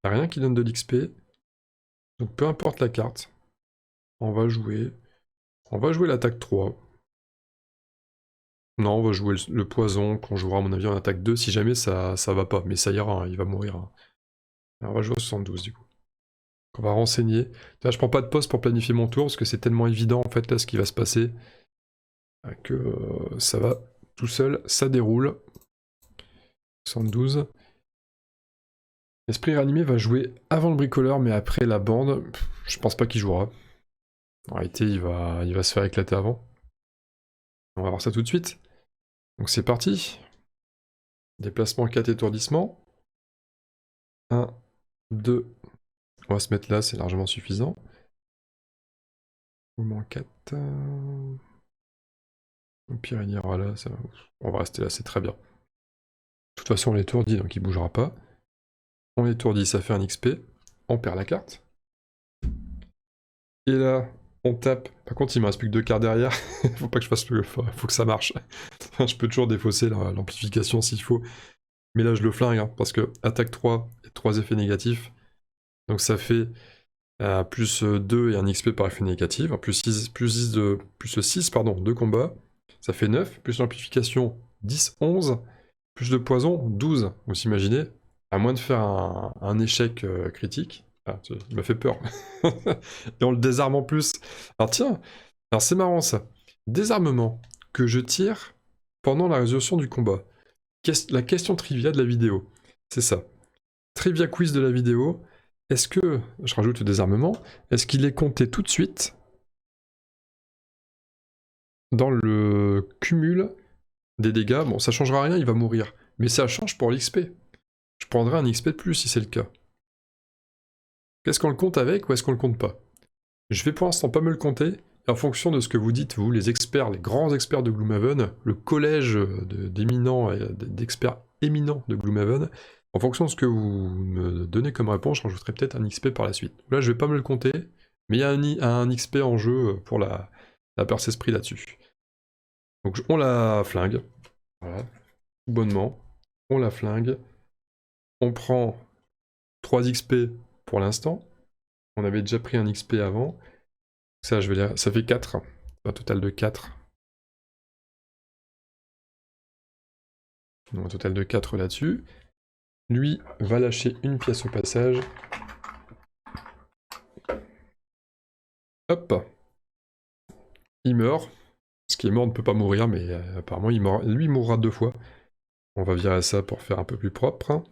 y a rien qui donne de l'XP, donc peu importe la carte, on va jouer l'attaque 3. Non, on va jouer le poison qu'on jouera à mon avis en attaque 2 si jamais ça va pas, mais ça ira, hein, il va mourir. Hein. Alors on va jouer au 72 du coup. On va renseigner. Là, je prends pas de pause pour planifier mon tour parce que c'est tellement évident en fait là ce qui va se passer que ça va tout seul, ça déroule. 72. L'esprit réanimé va jouer avant le bricoleur mais après la bande. Je pense pas qu'il jouera. En réalité, il va se faire éclater avant. On va voir ça tout de suite. Donc c'est parti. Déplacement 4 étourdissement. 1, 2. On va se mettre là, c'est largement suffisant. Mouvement 4. Au pire, il ira là. Ça... On va rester là, c'est très bien. De toute façon, on l'étourdit, donc il bougera pas. On l'étourdit, ça fait un XP. On perd la carte. Et là, on tape. Par contre, il me reste plus que 2 cartes derrière. Faut pas que je fasse le... Faut que ça marche. Je peux toujours défausser l'amplification s'il faut. Mais là, je le flingue, hein, parce que attaque 3 et 3 effets négatifs. Donc ça fait plus 2 et un XP par effet négatif. Plus 6 pardon, de combat. Ça fait 9. Plus l'amplification, 10, 11. Plus de poison, 12. Vous imaginez, à moins de faire un échec critique. Ah, il m'a fait peur. Et on le désarme en plus. Alors tiens, alors c'est marrant ça. Désarmement que je tire pendant la résolution du combat. La question trivia de la vidéo, c'est ça. Trivia quiz de la vidéo. Est-ce que, je rajoute le désarmement, est-ce qu'il est compté tout de suite dans le cumul des dégâts? Bon, ça changera rien, il va mourir. Mais ça change pour l'XP. Je prendrai un XP de plus si c'est le cas. Est-ce qu'on le compte avec ou est-ce qu'on le compte pas? Je vais pour l'instant pas me le compter, et en fonction de ce que vous dites, vous, les experts, les grands experts de Gloomhaven, le collège d'éminents et d'experts éminents de Gloomhaven, en fonction de ce que vous me donnez comme réponse, je rajouterai peut-être un XP par la suite. Là, je vais pas me le compter, mais il y a un XP en jeu pour la perce-esprit là-dessus. Donc on la flingue, voilà, tout bonnement, on la flingue, on prend 3 XP pour l'instant, on avait déjà pris un XP avant, ça, ça fait 4, un total de 4. Donc un total de 4 là-dessus. Lui va lâcher une pièce au passage. Hop. Il meurt. Ce qui est mort ne peut pas mourir, mais apparemment lui il mourra 2 fois. On va virer ça pour faire un peu plus propre.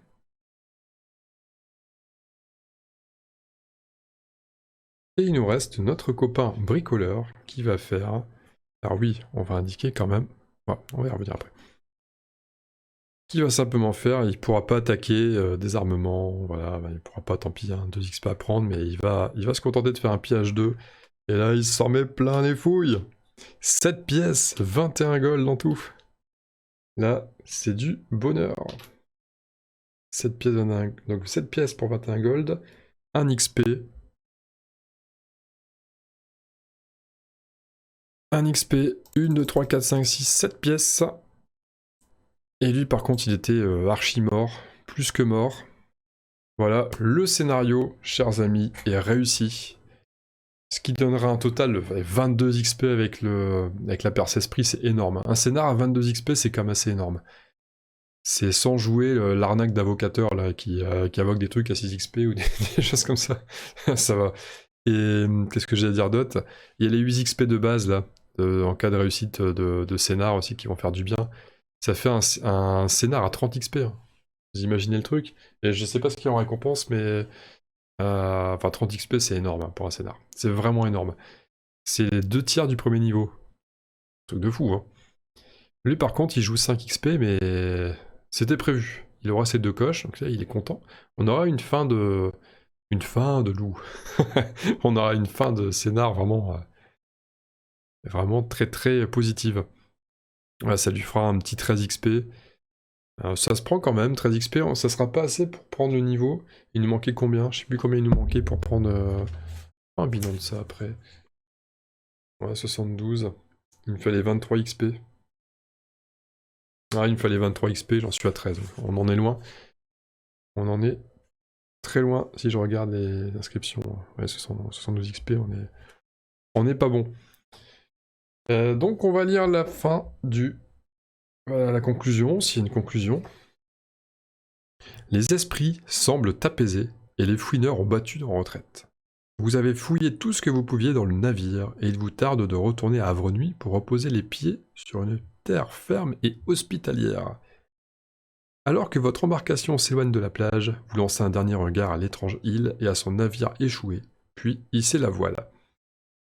Et il nous reste notre copain bricoleur qui va faire... Alors oui, on va indiquer quand même... Ouais, on va y revenir après. Qui va simplement faire, il pourra pas attaquer des armements, voilà, il pourra pas, tant pis, 2 XP à prendre, mais il va se contenter de faire un pillage 2. Et là, il s'en met plein les fouilles. 7 pièces, 21 gold en tout. Là, c'est du bonheur. 7 pièces, donc 7 pièces pour 21 gold, 1 XP. 1 XP, 1, 2, 3, 4, 5, 6, 7 pièces. Et lui, par contre, il était archi mort, plus que mort. Voilà, le scénario, chers amis, est réussi. Ce qui donnera un total de 22 XP avec la perce esprit, c'est énorme. Un scénar à 22 XP, c'est quand même assez énorme. C'est sans jouer l'arnaque d'avocateur là qui invoque des trucs à 6 XP ou des choses comme ça. Ça va. Et qu'est-ce que j'ai à dire d'autre? Il y a les 8 XP de base là, en cas de réussite de scénar aussi qui vont faire du bien. Ça fait un scénar à 30 XP. Hein. Vous imaginez le truc? Et je sais pas ce qu'il y a en récompense, mais... enfin, 30 XP, c'est énorme hein, pour un scénar. C'est vraiment énorme. C'est les 2 tiers du premier niveau. Truc de fou, hein. Lui, par contre, il joue 5 XP, mais c'était prévu. Il aura ses 2 coches, donc là, il est content. On aura une fin de... Une fin de loup. On aura une fin de scénar vraiment... vraiment très très positive. Voilà, ça lui fera un petit 13 XP. Ça se prend quand même, 13 XP, ça sera pas assez pour prendre le niveau. Il nous manquait combien? Je sais plus combien il nous manquait pour prendre un bilan de ça après. Ouais, 72. Il me fallait 23 XP. Ah, il me fallait 23 XP, j'en suis à 13. On en est loin. On en est très loin si je regarde les inscriptions. Ouais, 72 XP, on est pas bon. Donc on va lire la fin du... Voilà la conclusion, s'il y a une conclusion. Les esprits semblent apaisés et les fouineurs ont battu en retraite. Vous avez fouillé tout ce que vous pouviez dans le navire et il vous tarde de retourner à Havre-Nuit pour reposer les pieds sur une terre ferme et hospitalière. Alors que votre embarcation s'éloigne de la plage, vous lancez un dernier regard à l'étrange île et à son navire échoué, puis hissez la voile.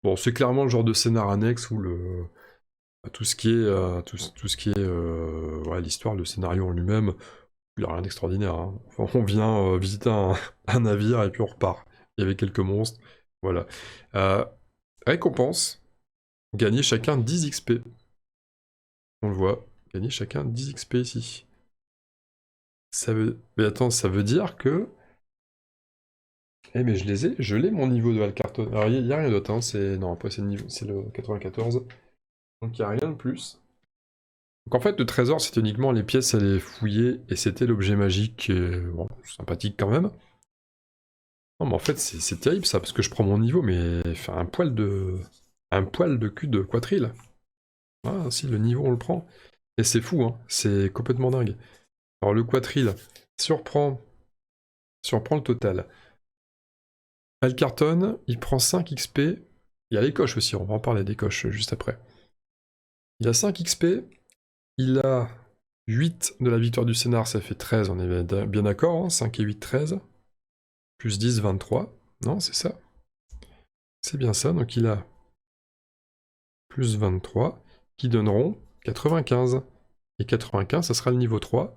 Bon, c'est clairement le genre de scénar annexe où tout ce qui est ouais, l'histoire, le scénario en lui-même, il n'y a rien d'extraordinaire. Hein. Enfin, on vient visiter un navire et puis on repart. il y avait quelques monstres. Voilà. Récompense, gagner chacun 10 XP. On le voit, gagner chacun 10 XP ici. Ça veut... Mais attends, ça veut dire que... Eh mais je l'ai mon niveau de Alcarton. Alors il n'y a rien d'autre, hein. Non, après c'est le 94. Donc il n'y a rien de plus. Donc en fait le trésor c'était uniquement les pièces à les fouiller et c'était l'objet magique, bon, sympathique quand même. Non mais en fait c'est terrible ça, parce que je prends mon niveau mais faire un poil de cul de Quatril. Ah si, le niveau on le prend. Et c'est fou, hein, c'est complètement dingue. Alors le Quatril, si on reprend le total, Alcarton, il prend 5 XP. Il y a les coches aussi, on va en parler des coches juste après. Il a 5 XP, il a 8 de la victoire du scénar, ça fait 13, on est bien d'accord, hein, 5 et 8, 13. Plus 10, 23. Non, c'est ça. C'est bien ça, donc il a plus 23, qui donneront 95. Et 95, ça sera le niveau 3.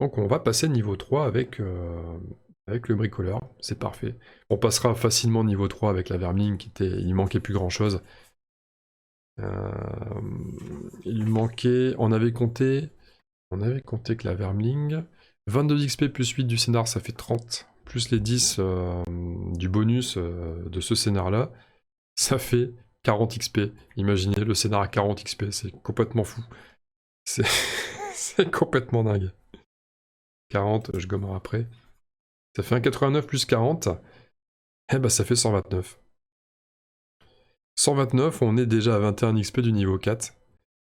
Donc on va passer niveau 3 avec le bricoleur, c'est parfait. On passera facilement niveau 3 avec la vermine, il manquait plus grand chose. Il manquait, on avait compté que la vermling, 22 XP plus 8 du scénar, ça fait 30, plus les 10 du bonus de ce scénar-là, ça fait 40 XP. Imaginez, le scénar à 40 XP, c'est complètement fou. C'est c'est complètement dingue. 40, je gommerai après. Ça fait un 89 plus 40. Eh ben ça fait 129. 129, on est déjà à 21 XP du niveau 4.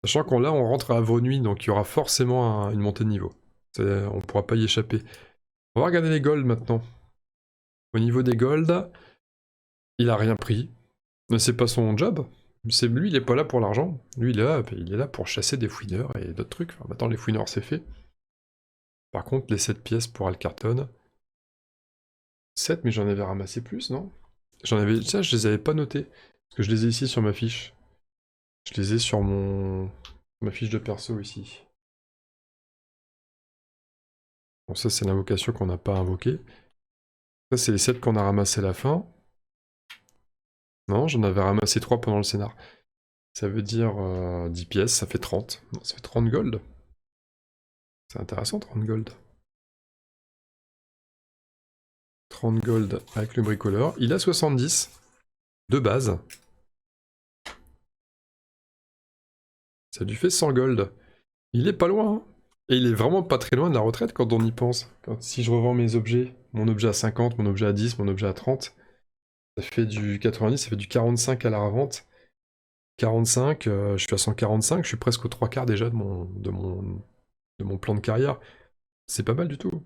Sachant qu'on là, on rentre à Avrenuit, donc il y aura forcément une montée de niveau. On pourra pas y échapper. On va regarder les golds maintenant. Au niveau des golds, il a rien pris. Mais c'est pas son job. Lui, il est pas là pour l'argent. Lui, il est là pour chasser des fouineurs et d'autres trucs. Enfin, maintenant, les fouineurs, c'est fait. Par contre, les 7 pièces pour Alcarton. 7, mais j'en avais ramassé plus, non? Ça, je les avais pas notés. Parce que je les ai ici sur ma fiche. Je les ai sur ma fiche de perso ici. Bon, ça, c'est l'invocation qu'on n'a pas invoquée. Ça, c'est les 7 qu'on a ramassés à la fin. Non, j'en avais ramassé 3 pendant le scénar. Ça veut dire 10 pièces, ça fait 30. Non, ça fait 30 gold. C'est intéressant, 30 gold. 30 gold avec le bricoleur. Il a 70 de base. Ça lui fait 100 gold. Il est pas loin, hein. Et il est vraiment pas très loin de la retraite quand on y pense. Si je revends mes objets, mon objet à 50, mon objet à 10, mon objet à 30, ça fait du 90, ça fait du 45 à la revente. 45, je suis à 145, je suis presque aux 3 quarts déjà de mon plan de carrière. C'est pas mal du tout.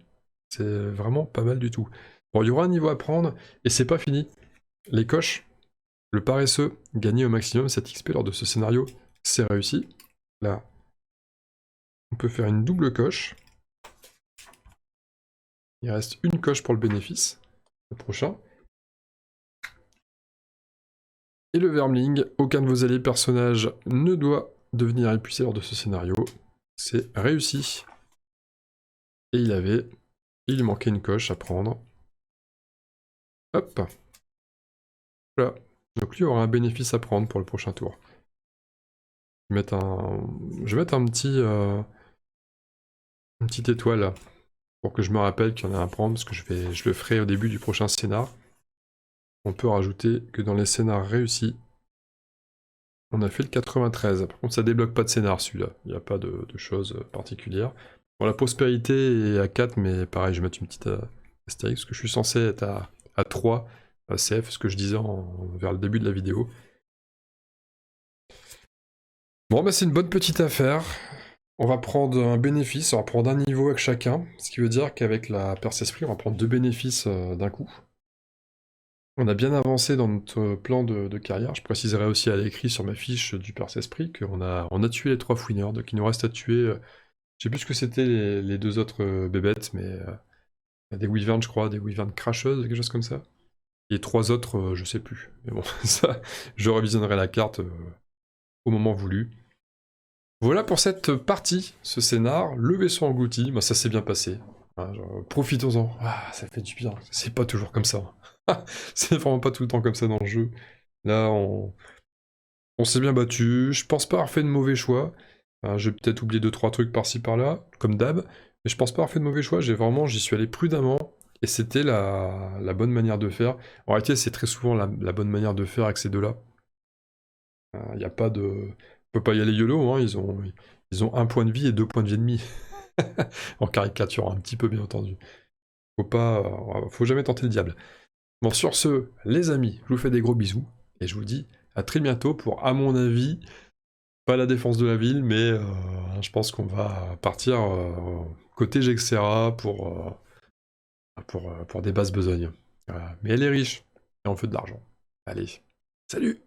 C'est vraiment pas mal du tout. Bon, il y aura un niveau à prendre, et c'est pas fini. Les coches, le paresseux, gagner au maximum 7 XP lors de ce scénario, c'est réussi. Là, on peut faire une double coche. Il reste une coche pour le bénéfice, le prochain. Et le Vermling, aucun de vos alliés personnages ne doit devenir épuisé lors de ce scénario. C'est réussi. Et il manquait une coche à prendre. Hop. Voilà. Donc lui aura un bénéfice à prendre pour le prochain tour. Je vais mettre une petite étoile là, pour que je me rappelle qu'il y en a à prendre, parce que je le ferai au début du prochain scénar. On peut rajouter que dans les scénars réussis, on a fait le 93. Par contre, ça débloque pas de scénar celui-là. Il n'y a pas de choses particulières. Bon, la prospérité est à 4, mais pareil, je vais mettre une petite astérisque, parce que je suis censé être à 3 CF, ce que je disais vers le début de la vidéo. Bon, bah c'est une bonne petite affaire. On va prendre un bénéfice, on va prendre un niveau avec chacun, ce qui veut dire qu'avec la Perce-Esprit, on va prendre 2 bénéfices d'un coup. On a bien avancé dans notre plan de carrière. Je préciserai aussi à l'écrit sur ma fiche du Perce-Esprit qu'on a tué les 3 fouineurs, donc il nous reste à tuer... je sais plus ce que c'était les 2 autres bébêtes, mais des wyverns, je crois, des wyverns cracheuses, quelque chose comme ça. Et 3 autres, je sais plus. Mais bon, ça, je revisionnerai la carte au moment voulu. Voilà pour cette partie, ce scénar, le vaisseau englouti, bah, ça s'est bien passé. Hein, profitons-en, ça fait du bien, c'est pas toujours comme ça. C'est vraiment pas tout le temps comme ça dans le jeu. Là, on s'est bien battu. Je pense pas avoir fait de mauvais choix. J'ai peut-être oublié 2-3 trucs par-ci par-là, comme d'hab. Mais je pense pas avoir fait de mauvais choix. J'y suis allé prudemment. Et c'était la bonne manière de faire. En réalité, c'est très souvent la bonne manière de faire avec ces deux-là. Il n'y a pas de... On peut pas y aller YOLO, hein. Ils ont un point de vie et 2 points de vie ennemis. En caricature, un petit peu bien entendu. Faut jamais tenter le diable. Bon, sur ce, les amis, je vous fais des gros bisous. Et je vous dis à très bientôt pour, à mon avis, pas la défense de la ville, mais je pense qu'on va partir côté Gexera pour des basses besognes. Voilà. Mais elle est riche, et on fait de l'argent. Allez, salut!